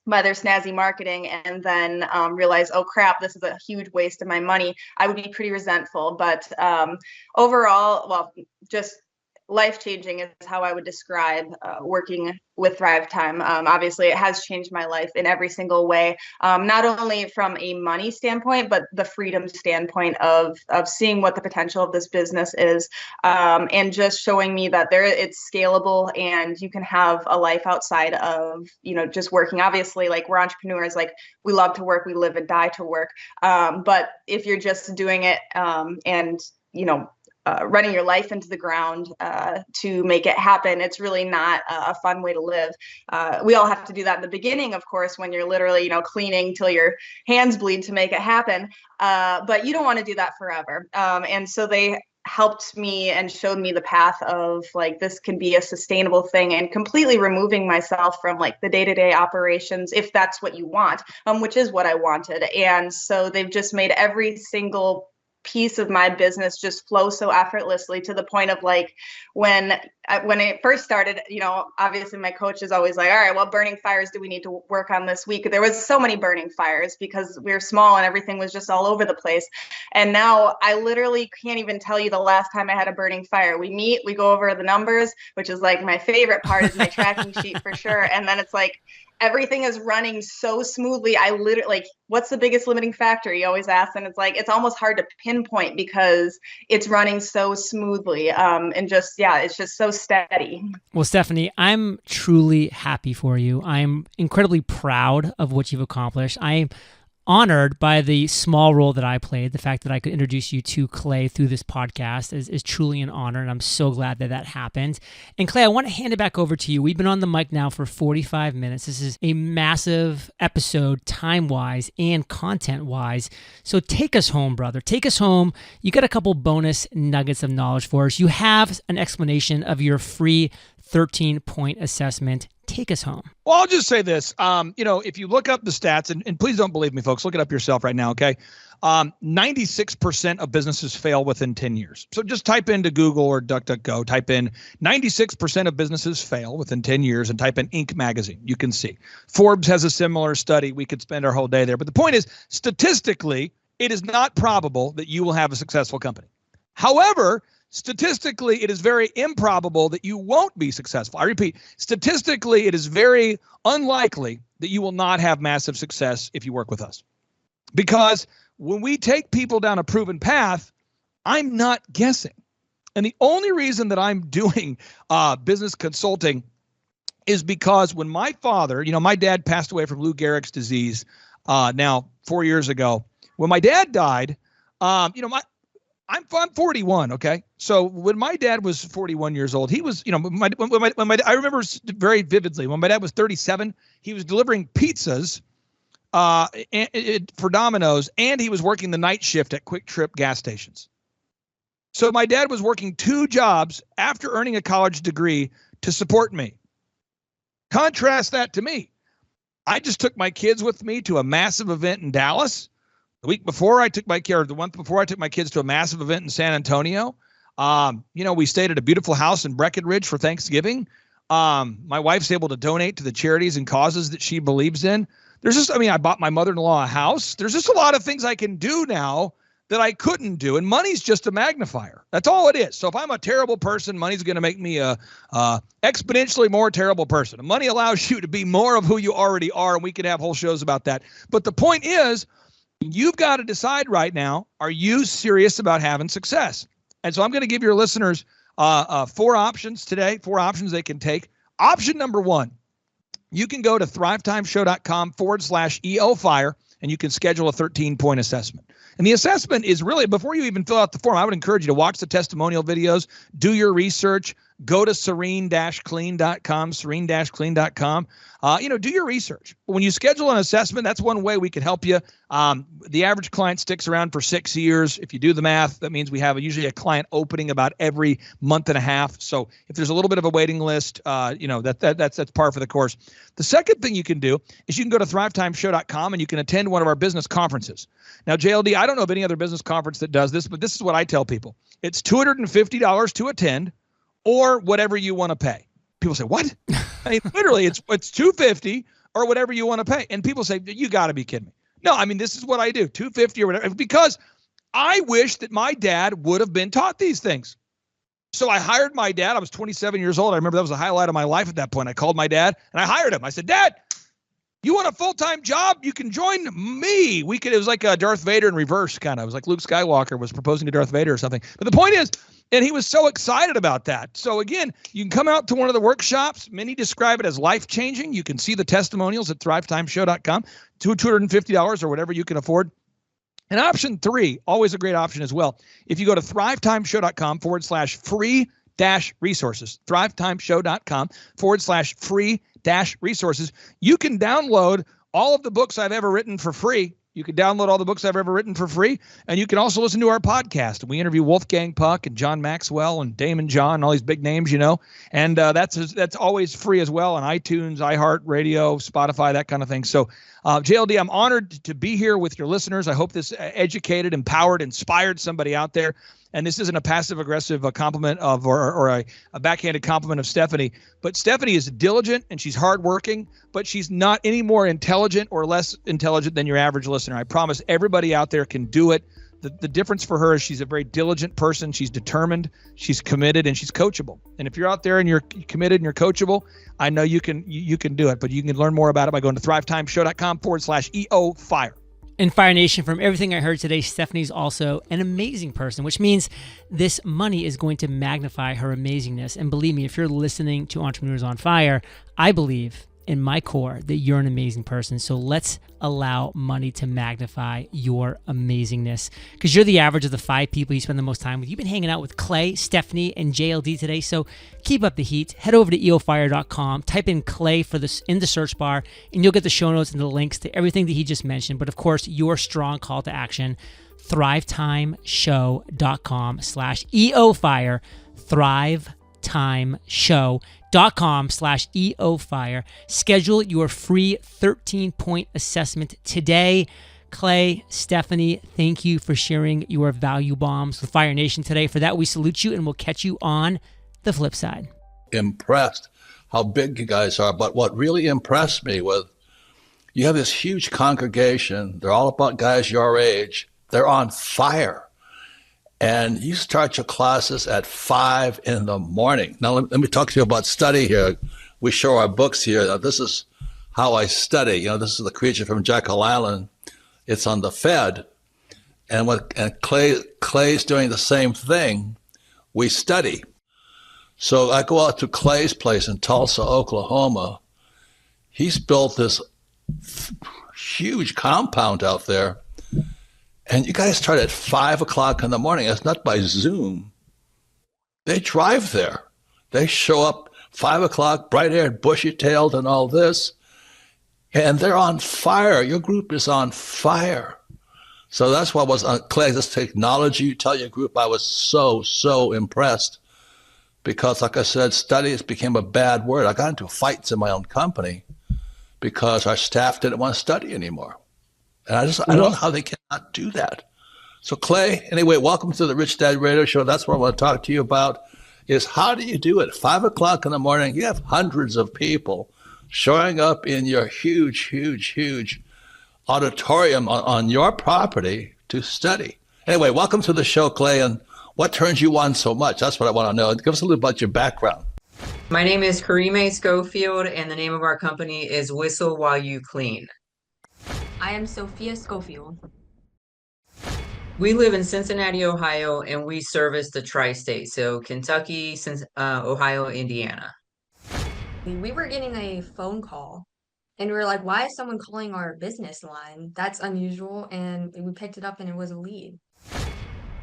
by their snazzy marketing and then realize, oh crap, this is a huge waste of my money, I would be pretty resentful. But overall, well, just life-changing is how I would describe working with Thrive Time. Obviously, it has changed my life in every single way, not only from a money standpoint, but the freedom standpoint of seeing what the potential of this business is, and just showing me that it's scalable and you can have a life outside of, just working. Obviously, like we're entrepreneurs, like we love to work, we live and die to work. But if you're just doing it and running your life into the ground to make it happen, it's really not a fun way to live. We all have to do that in the beginning, of course, when you're literally, cleaning till your hands bleed to make it happen. But you don't want to do that forever. And so they helped me and showed me the path of like, this can be a sustainable thing, and completely removing myself from like the day-to-day operations, if that's what you want, which is what I wanted. And so they've just made every single piece of my business just flow so effortlessly, to the point of like when it first started, obviously my coach is always like, all right, what burning fires do we need to work on this week? There was so many burning fires because we were small and everything was just all over the place. And now I literally can't even tell you the last time I had a burning fire. We meet, we go over the numbers, which is like my favorite part, is my tracking sheet for sure. And then it's like, everything is running so smoothly. I literally, like, what's the biggest limiting factor? You always ask. And it's like, it's almost hard to pinpoint because it's running so smoothly. And just, yeah, it's just so steady. Well, Stephanie, I'm truly happy for you. I'm incredibly proud of what you've accomplished. I'm honored by the small role that I played. The fact that I could introduce you to Clay through this podcast is truly an honor, and I'm so glad that happened. And Clay, I want to hand it back over to you. We've been on the mic now for 45 minutes. This is a massive episode time-wise and content-wise. So take us home, brother. Take us home. You got a couple bonus nuggets of knowledge for us. You have an explanation of your free 13-point assessment. Take us home. Well, I'll just say this. If you look up the stats, and please don't believe me, folks, look it up yourself right now, okay? 96% of businesses fail within 10 years. So just type into Google or DuckDuckGo, type in 96% of businesses fail within 10 years and type in Inc. magazine. You can see. Forbes has a similar study. We could spend our whole day there. But the point is, statistically, it is not probable that you will have a successful company. However, statistically, it is very improbable that you won't be successful. I repeat, statistically, it is very unlikely that you will not have massive success if you work with us. Because when we take people down a proven path, I'm not guessing. And the only reason that I'm doing business consulting is because when my father, my dad passed away from Lou Gehrig's disease now 4 years ago. When my dad died, I'm 41. Okay. So when my dad was 41 years old, he was, I remember very vividly when my dad was 37, he was delivering pizzas for Domino's, and he was working the night shift at Quick Trip gas stations. So my dad was working 2 jobs after earning a college degree to support me. Contrast that to me. I just took my kids with me to a massive event in Dallas. The month before I took my kids to a massive event in San Antonio. We stayed at a beautiful house in Breckenridge for Thanksgiving. My wife's able to donate to the charities and causes that she believes in. I bought my mother-in-law a house. There's just a lot of things I can do now that I couldn't do. And money's just a magnifier. That's all it is. So if I'm a terrible person, money's going to make me a exponentially more terrible person. Money allows you to be more of who you already are. And we could have whole shows about that. But the point is, you've got to decide right now, are you serious about having success? And so I'm going to give your listeners 4 options today, 4 options they can take. Option number 1, you can go to thrivetimeshow.com/EOFire, and you can schedule a 13-point assessment. And the assessment is really, before you even fill out the form, I would encourage you to watch the testimonial videos, do your research, go to serene-clean.com, serene-clean.com. Do your research. When you schedule an assessment, that's one way we can help you. The average client sticks around for 6 years. If you do the math, that means we have usually a client opening about every month and a half. So if there's a little bit of a waiting list, that's par for the course. The second thing you can do is you can go to thrivetimeshow.com and you can attend one of our business conferences. Now, JLD, I don't know of any other business conference that does this, but this is what I tell people. It's $250 to attend, or whatever you want to pay. People say, what? I mean, literally, it's $250 or whatever you want to pay. And people say, you got to be kidding me. No, I mean, this is what I do, $250 or whatever, because I wish that my dad would have been taught these things. So I hired my dad. I was 27 years old. I remember that was a highlight of my life at that point. I called my dad and I hired him. I said, Dad, you want a full-time job? You can join me. It was like a Darth Vader in reverse, kind of. It was like Luke Skywalker was proposing to Darth Vader or something. But the point is, and he was so excited about that. So again, you can come out to one of the workshops. Many describe it as life-changing. You can see the testimonials at thrivetimeshow.com, $250 or whatever you can afford. And option 3, always a great option as well. If you go to thrivetimeshow.com/free-resources, thrivetimeshow.com/free-resources, you can download all of the books I've ever written for free. You can download all the books I've ever written for free, and you can also listen to our podcast. We interview Wolfgang Puck and John Maxwell and Damon John and all these big names, and that's always free as well on iTunes, iHeartRadio, Spotify, that kind of thing. So, JLD, I'm honored to be here with your listeners. I hope this educated, empowered, inspired somebody out there. And this isn't a passive-aggressive compliment or a backhanded compliment of Stephanie. But Stephanie is diligent and she's hardworking, but she's not any more intelligent or less intelligent than your average listener. I promise everybody out there can do it. The difference for her is she's a very diligent person. She's determined, she's committed, and she's coachable. And if you're out there and you're committed and you're coachable, I know you can do it. But you can learn more about it by going to thrivetimeshow.com/EOFire. And Fire Nation, from everything I heard today, Stephanie's also an amazing person, which means this money is going to magnify her amazingness. And believe me, if you're listening to Entrepreneurs on Fire, I believe in my core that you're an amazing person. So let's allow money to magnify your amazingness, because you're the average of the 5 people you spend the most time with. You've been hanging out with Clay, Stephanie, and JLD today. So keep up the heat. Head over to eofire.com, type in Clay in the search bar, and you'll get the show notes and the links to everything that he just mentioned. But of course, your strong call to action, thrivetimeshow.com/EOFire, thrivetimeshow.com/EOFire. Schedule your free 13-point assessment today. Clay, Stephanie, thank you for sharing your value bombs with Fire Nation today. For that, we salute you, and we'll catch you on the flip side. Impressed how big you guys are. But what really impressed me was you have this huge congregation. They're all about guys your age. They're on fire. And you start your classes at 5 a.m. Now, let me talk to you about study here. We show our books here. Now, this is how I study. This is the creature from Jekyll Island. It's on the Fed. And Clay's doing the same thing. We study. So I go out to Clay's place in Tulsa, Oklahoma. He's built this huge compound out there. And you guys start at 5 o'clock in the morning. It's not by Zoom. They drive there. They show up 5 o'clock, bright-haired, bushy-tailed, and all this. And they're on fire. Your group is on fire. So that's why I was on Clay, this technology you tell your group, I was so impressed. Because like I said, studies became a bad word. I got into fights in my own company because our staff didn't want to study anymore. And I don't know how they cannot do that. So Clay, anyway, welcome to the Rich Dad Radio Show. That's what I want to talk to you about is how do you do it? 5 o'clock in the morning, you have hundreds of people showing up in your huge auditorium on your property to study. Anyway, welcome to the show, Clay, and what turns you on so much? That's what I want to know. Give us a little about your background. My name is Karime Schofield, and the name of our company is Whistle While You Clean. I am Sophia Schofield. We live in Cincinnati, Ohio, and we service the tri-state, so Kentucky, Ohio, Indiana. We were getting a phone call, and we were like, why is someone calling our business line? That's unusual, and we picked it up, and it was a lead.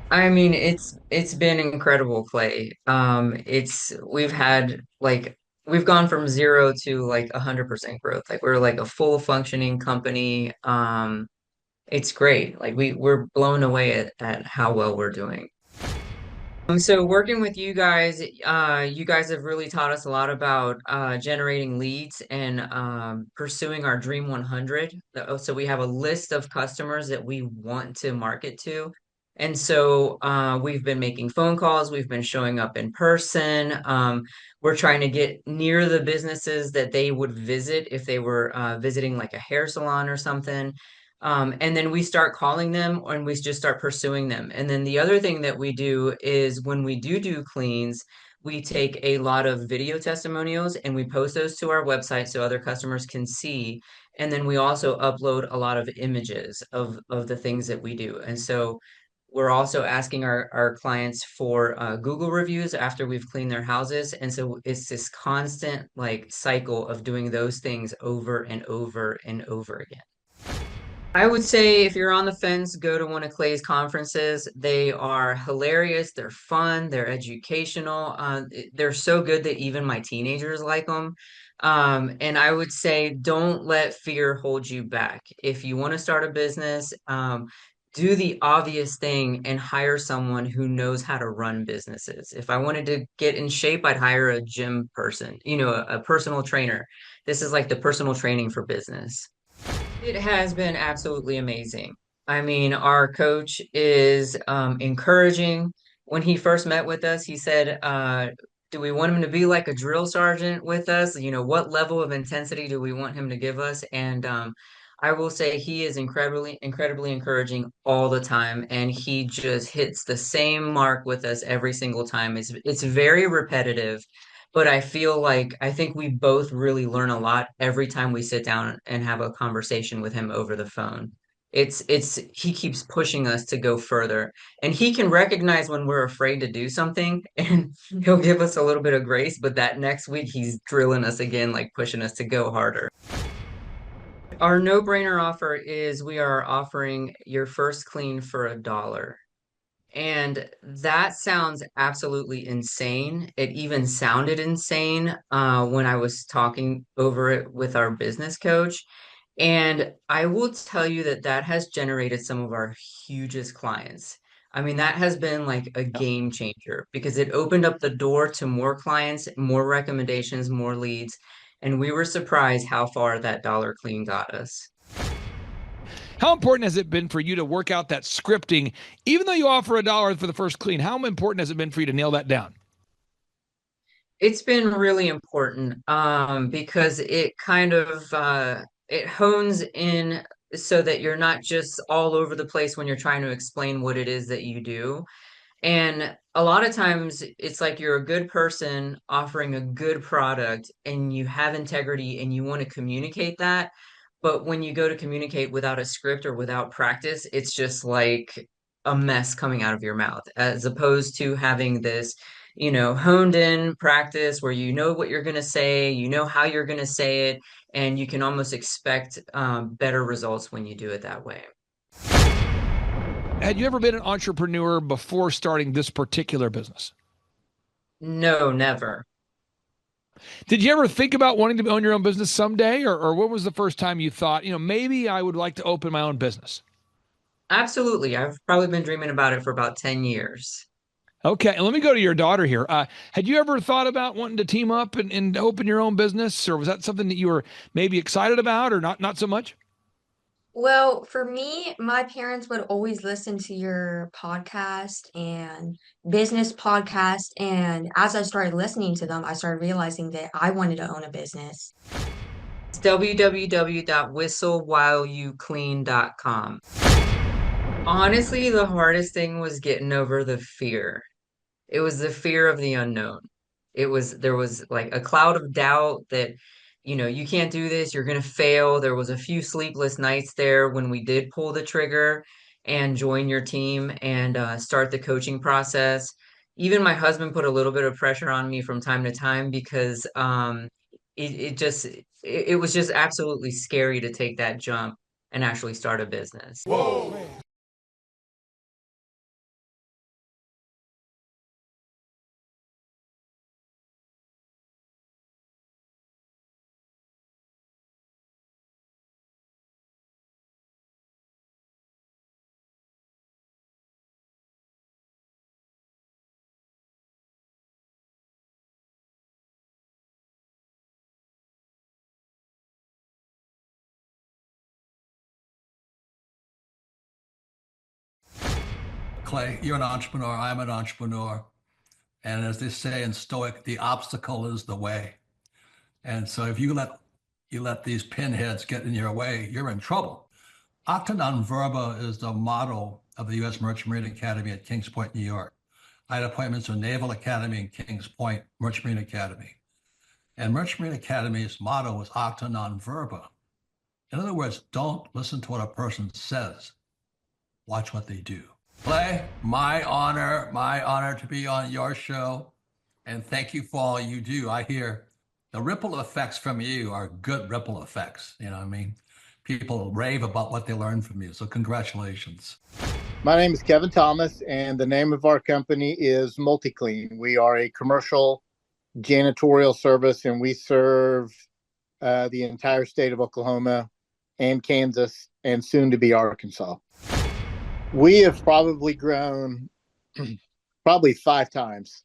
I mean, it's been incredible, Clay. We've gone from 0 to like 100% growth. Like we're like a full functioning company. It's great. Like we're blown away at how well we're doing. So working with you guys have really taught us a lot about generating leads and pursuing our Dream 100. So we have a list of customers that we want to market to. And so we've been making phone calls, we've been showing up in person. We're trying to get near the businesses that they would visit if they were visiting like a hair salon or something. And then we start calling them and we just start pursuing them. And then the other thing that we do is when we do cleans, we take a lot of video testimonials and we post those to our website so other customers can see. And then we also upload a lot of images of the things that we do. And so we're also asking our clients for Google reviews after we've cleaned their houses. And so it's this constant like cycle of doing those things over and over and over again. I would say if you're on the fence, go to one of Clay's conferences. They are hilarious. They're fun. They're educational. They're so good that even my teenagers like them. And I would say don't let fear hold you back. If you want to start a business, do the obvious thing and hire someone who knows how to run businesses. If I wanted to get in shape, I'd hire a gym person, a personal trainer. This is like the personal training for business. It has been absolutely amazing. I mean, our coach is encouraging. When he first met with us, he said, do we want him to be like a drill sergeant with us? What level of intensity do we want him to give us? And I will say he is incredibly encouraging all the time. And he just hits the same mark with us every single time. It's very repetitive. But I think we both really learn a lot every time we sit down and have a conversation with him over the phone. He keeps pushing us to go further, and he can recognize when we're afraid to do something and he'll give us a little bit of grace, but that next week he's drilling us again, like pushing us to go harder. Our no-brainer offer is we are offering your first clean for $1. And that sounds absolutely insane. It even sounded insane when I was talking over it with our business coach. And I will tell you that has generated some of our hugest clients. I mean, that has been like a game changer because it opened up the door to more clients, more recommendations, more leads. And we were surprised how far that dollar clean got us. How important has it been for you to work out that scripting, even though you offer $1 for the first clean? How important has it been for you to nail that down? It's been really important because it kind of it hones in so that you're not just all over the place when you're trying to explain what it is that you do. And a lot of times it's like you're a good person offering a good product and you have integrity and you want to communicate that. But when you go to communicate without a script or without practice, it's just like a mess coming out of your mouth, as opposed to having this, honed in practice where you know what you're going to say, you know how you're going to say it, and you can almost expect better results when you do it that way. Had you ever been an entrepreneur before starting this particular business? No, never. Did you ever think about wanting to own your own business someday? Or what was the first time you thought, maybe I would like to open my own business? Absolutely. I've probably been dreaming about it for about 10 years. Okay, and let me go to your daughter here. Had you ever thought about wanting to team up and open your own business, or was that something that you were maybe excited about, or not so much? Well, for me, my parents would always listen to your podcast and business podcast. And as I started listening to them, I started realizing that I wanted to own a business. It's www.whistlewhileyouclean.com. Honestly, the hardest thing was getting over the fear. It was the fear of the unknown. There was like a cloud of doubt that, you can't do this, you're gonna fail. There was a few sleepless nights there when we did pull the trigger and join your team and start the coaching process. Even my husband put a little bit of pressure on me from time to time because it was just absolutely scary to take that jump and actually start a business. Clay, you're an entrepreneur. I'm an entrepreneur. And as they say in Stoic, the obstacle is the way. And so if you let these pinheads get in your way, you're in trouble. Acta non verba is the motto of the U.S. Merchant Marine Academy at Kings Point, New York. I had appointments to Naval Academy and Kings Point Merchant Marine Academy. And Merchant Marine Academy's motto was acta non verba. In other words, don't listen to what a person says. Watch what they do. Clay, my honor to be on your show. And thank you for all you do. I hear the ripple effects from you are good ripple effects. You know what I mean? People rave about what they learned from you. So congratulations. My name is Kevin Thomas, and the name of our company is MultiClean. We are a commercial janitorial service, and we serve the entire state of Oklahoma and Kansas and soon to be Arkansas. We have probably grown probably 5 times.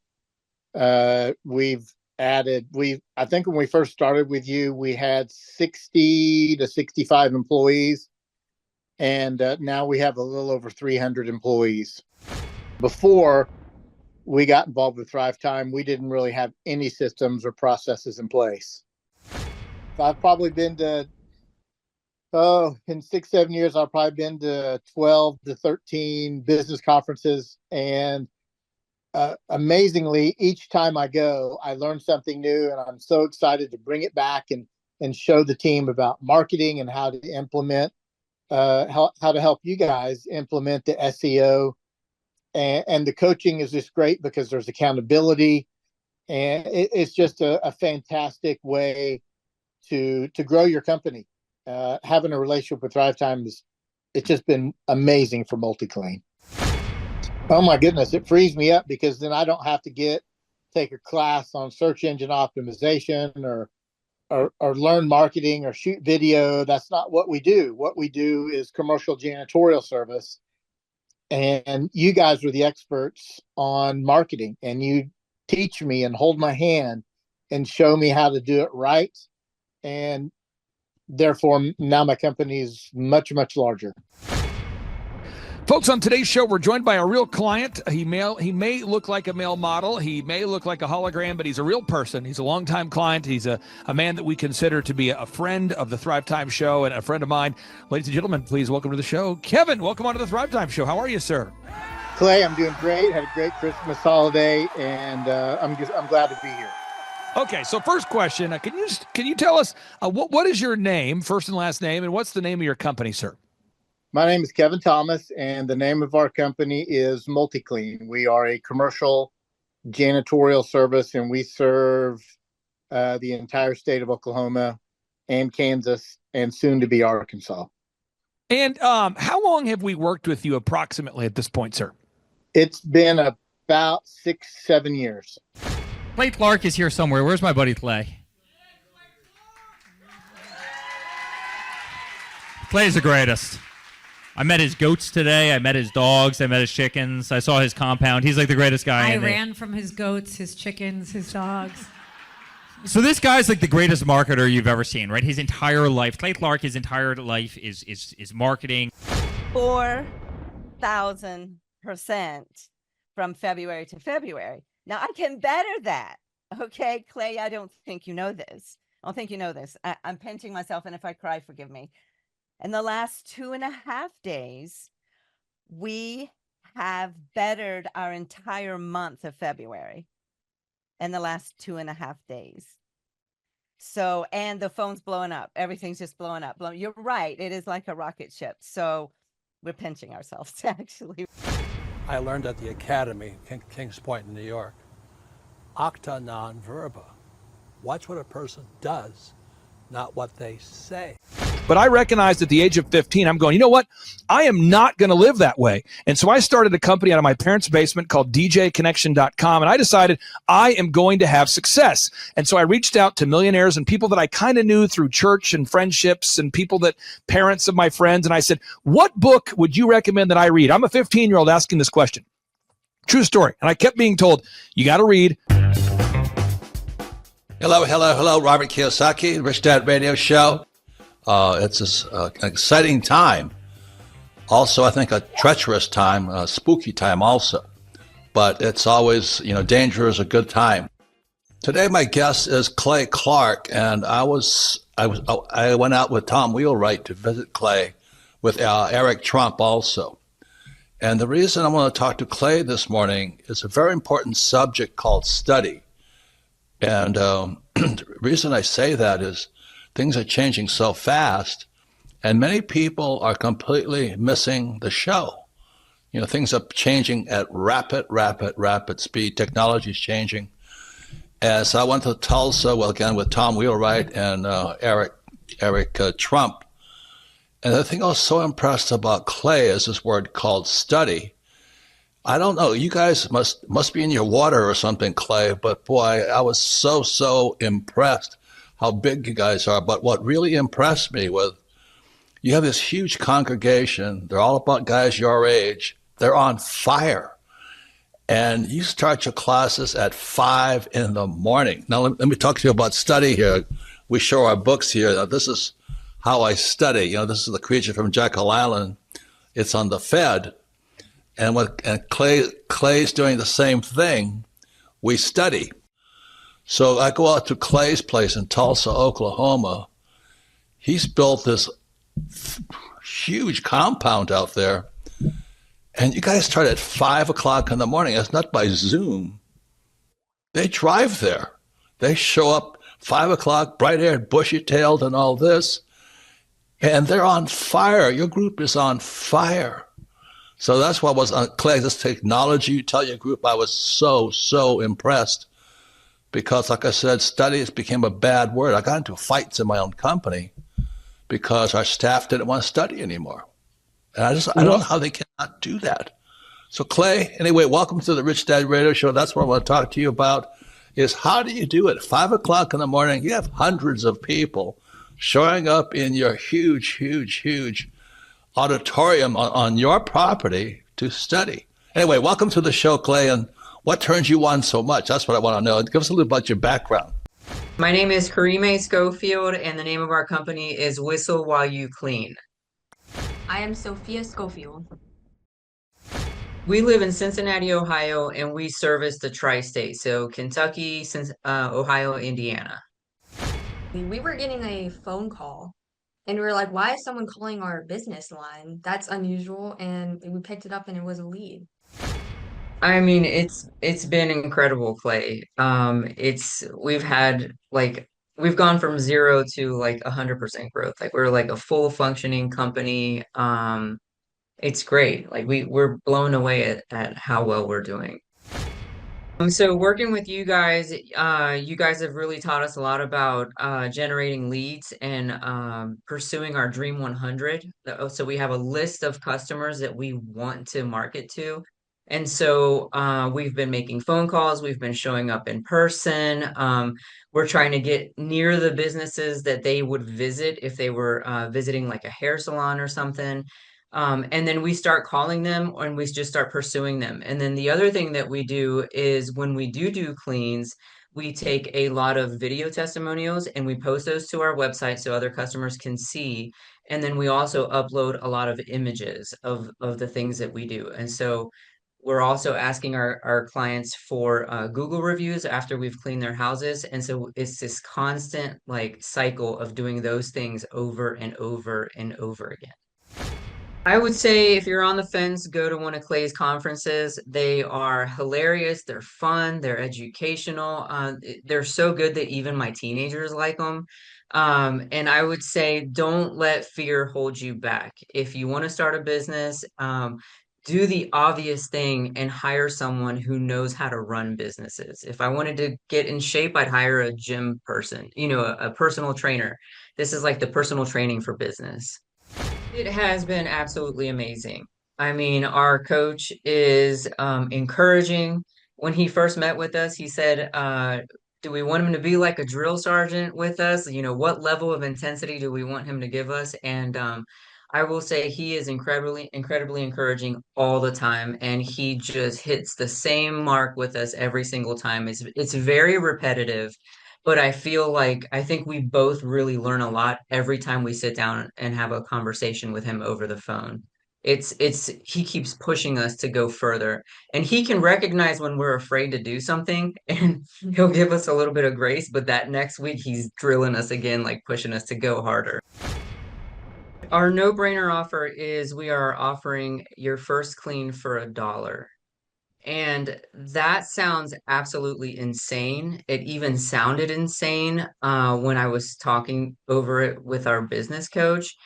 We've added, I think when we first started with you, we had 60 to 65 employees. And now we have a little over 300 employees. Before we got involved with Thrive Time, we didn't really have any systems or processes in place. So I've probably been to, in 6, 7 years, I've probably been to 12 to 13 business conferences. And amazingly, each time I go, I learn something new, and I'm so excited to bring it back and show the team about marketing and how to implement how to help you guys implement the SEO, and the coaching is just great because there's accountability, and it's just a fantastic way to grow your company. Having a relationship with Thrive Time it's just been amazing for MultiClean. Oh my goodness, it frees me up because then I don't have to take a class on search engine optimization or learn marketing or shoot video. That's not what we do. What we do is commercial janitorial service. And you guys are the experts on marketing, and you teach me and hold my hand and show me how to do it right. And therefore, now my company is much, much larger. Folks, on today's show, we're joined by a real client. He may look like a male model. He may look like a hologram, but he's a real person. He's a longtime client. He's a man that we consider to be a friend of the Thrive Time Show and a friend of mine. Ladies and gentlemen, please welcome to the show, Kevin. Welcome on to the Thrive Time Show. How are you, sir? Clay, I'm doing great. Had a great Christmas holiday, and I'm glad to be here. Okay, so first question, can you tell us what is your name, first and last name, and what's the name of your company, sir? My name is Kevin Thomas, and the name of our company is MultiClean. We are a commercial janitorial service, and we serve the entire state of Oklahoma and Kansas, and soon to be Arkansas. And how long have we worked with you approximately at this point, sir? It's been about 6-7 years. Clay Clark is here somewhere. Where's my buddy Clay? Clay's the greatest. I met his goats today. I met his dogs. I met his chickens. I saw his compound. He's like the greatest guy. I ran from his goats, his chickens, his dogs. So this guy's like the greatest marketer you've ever seen, right? His entire life, Clay Clark, his entire life is marketing. 4,000% from February to February. Now I can better that. Okay, Clay, I don't think you know this. I don't think you know this. I'm pinching myself, and if I cry, forgive me. In the last 2.5 days, we have bettered our entire month of February in the last 2.5 days. So, and the phone's blowing up. Everything's just blowing up. You're right. It is like a rocket ship. So we're pinching ourselves, actually. I learned at the academy, Kings Point in New York, acta non verba. Watch what a person does, not what they say. But I recognized at the age of 15, I'm going, you know what? I am not going to live that way. And so I started a company out of my parents' basement called djconnection.com. And I decided I am going to have success. And so I reached out to millionaires and people that I kind of knew through church and friendships and people that parents of my friends. And I said, what book would you recommend that I read? I'm a 15-year-old asking this question. True story. And I kept being told, you got to read. Hello, Robert Kiyosaki, Rich Dad Radio Show. It's an exciting time. Also, I think a treacherous time, a spooky time also. But it's always, danger is a good time. Today, my guest is Clay Clark, and I went out with Tom Wheelwright to visit Clay with Eric Trump also. And the reason I want to talk to Clay this morning is a very important subject called study. And the reason I say that is things are changing so fast, and many people are completely missing the show. Things are changing at rapid speed. Technology is changing. And so I went to Tulsa, again, with Tom Wheelwright and Eric Trump. And the thing I was so impressed about Clay is this word called study. I don't know, you guys must be in your water or something, Clay, but boy, I was so impressed how big you guys are. But what really impressed me was you have this huge congregation. They're all about guys your age. They're on fire. And you start your classes at 5 in the morning. Now, let me talk to you about study here. We show our books here. Now, this is how I study. This is the creature from Jekyll Island. It's on the Fed. And Clay's doing the same thing. We study. So I go out to Clay's place in Tulsa, Oklahoma. He's built this huge compound out there. And you guys start at 5 o'clock in the morning. It's not by Zoom. They drive there. They show up 5 o'clock, bright-haired, bushy-tailed and all this. And they're on fire. Your group is on fire. So that's what was on Clay, this technology. You tell your group I was so impressed. Because, like I said, studies became a bad word. I got into fights in my own company because our staff didn't want to study anymore. And I don't know how they cannot do that. So, Clay, anyway, welcome to the Rich Dad Radio Show. That's what I want to talk to you about, is how do you do it? 5 o'clock in the morning, you have hundreds of people showing up in your huge auditorium on your property to study. Anyway, welcome to the show, Clay, and what turns you on so much? That's what I want to know. Give us a little about your background. My name is Karime Schofield, and the name of our company is Whistle While You Clean. I am Sophia Schofield. We live in Cincinnati, Ohio, and we service the tri-state, so Kentucky, Ohio, Indiana. We were getting a phone call, and we were like, why is someone calling our business line? That's unusual, and we picked it up, and it was a lead. I mean, it's been incredible, Clay. We've gone from 0 to 100% growth. We're like a full functioning company. It's great. We're blown away at how well we're doing. So working with you guys have really taught us a lot about generating leads and pursuing our Dream 100. So we have a list of customers that we want to market to. And so we've been making phone calls, we've been showing up in person. We're trying to get near the businesses that they would visit if they were visiting like a hair salon or something. And then we start calling them and we just start pursuing them. And then the other thing that we do is when we do cleans, we take a lot of video testimonials and we post those to our website so other customers can see. And then we also upload a lot of images of the things that we do. And so we're also asking our clients for Google reviews after we've cleaned their houses. And so it's this constant like cycle of doing those things over and over and over again. I would say if you're on the fence, go to one of Clay's conferences. They are hilarious, they're fun, they're educational. They're so good that even my teenagers like them. And I would say don't let fear hold you back. If you want to start a business, do the obvious thing and hire someone who knows how to run businesses. If I wanted to get in shape, I'd hire a gym person, a personal trainer. This is like the personal training for business. It has been absolutely amazing. I mean, our coach is encouraging. When he first met with us, he said, do we want him to be like a drill sergeant with us? What level of intensity do we want him to give us? And I will say he is incredibly encouraging all the time, and he just hits the same mark with us every single time. It's very repetitive, but I think we both really learn a lot every time we sit down and have a conversation with him over the phone. He keeps pushing us to go further, and he can recognize when we're afraid to do something and he'll give us a little bit of grace, but that next week he's drilling us again, like pushing us to go harder. Our no-brainer offer is we are offering your first clean for $1. And that sounds absolutely insane. It even sounded insane when I was talking over it with our business coach.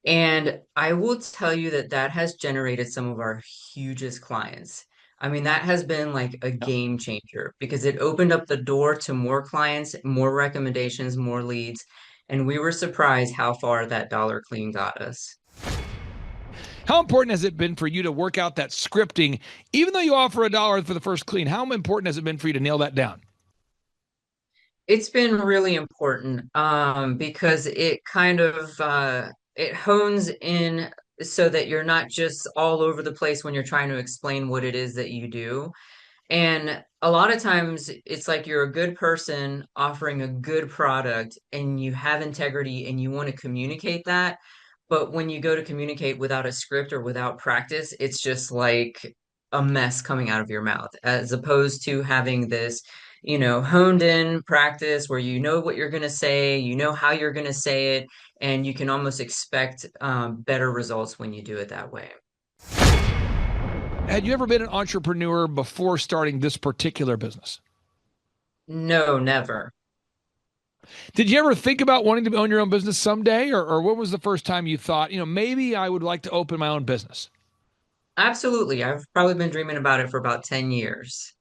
And I will tell you that that has generated some of our hugest clients. I mean, that has been like a game changer because it opened up the door to more clients, more recommendations, more leads. And we were surprised how far that dollar clean got us. How important has it been for you to work out that scripting, even though you offer $1 for the first clean? How important has it been for you to nail that down? It's been really important because it kind of it hones in so that you're not just all over the place when you're trying to explain what it is that you do. And a lot of times it's like you're a good person offering a good product and you have integrity and you want to communicate that. But when you go to communicate without a script or without practice, it's just like a mess coming out of your mouth, as opposed to having this, honed in practice where you know what you're going to say, you know how you're going to say it, and you can almost expect better results when you do it that way. Had you ever been an entrepreneur before starting this particular business? No, never. Did you ever think about wanting to own your own business someday? Or when was the first time you thought, maybe I would like to open my own business? Absolutely. I've probably been dreaming about it for about 10 years.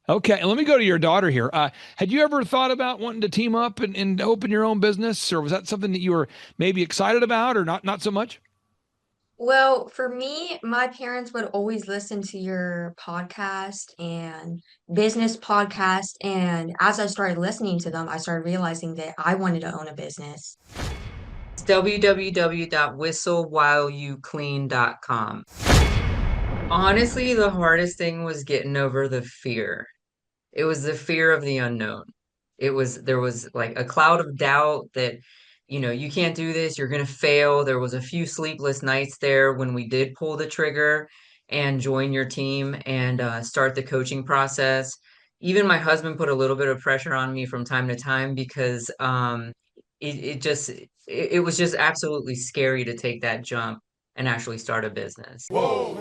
Okay, and let me go to your daughter here. Had you ever thought about wanting to team up and open your own business? Or was that something that you were maybe excited about or not so much? Well, for me, my parents would always listen to your podcast and business podcast. And as I started listening to them, I started realizing that I wanted to own a business. It's www.whistlewhileyouclean.com. Honestly, the hardest thing was getting over the fear. It was the fear of the unknown. There was like a cloud of doubt that, you can't do this, you're gonna fail. There was a few sleepless nights there when we did pull the trigger and join your team and start the coaching process. Even my husband put a little bit of pressure on me from time to time because it was just absolutely scary to take that jump and actually start a business. Whoa.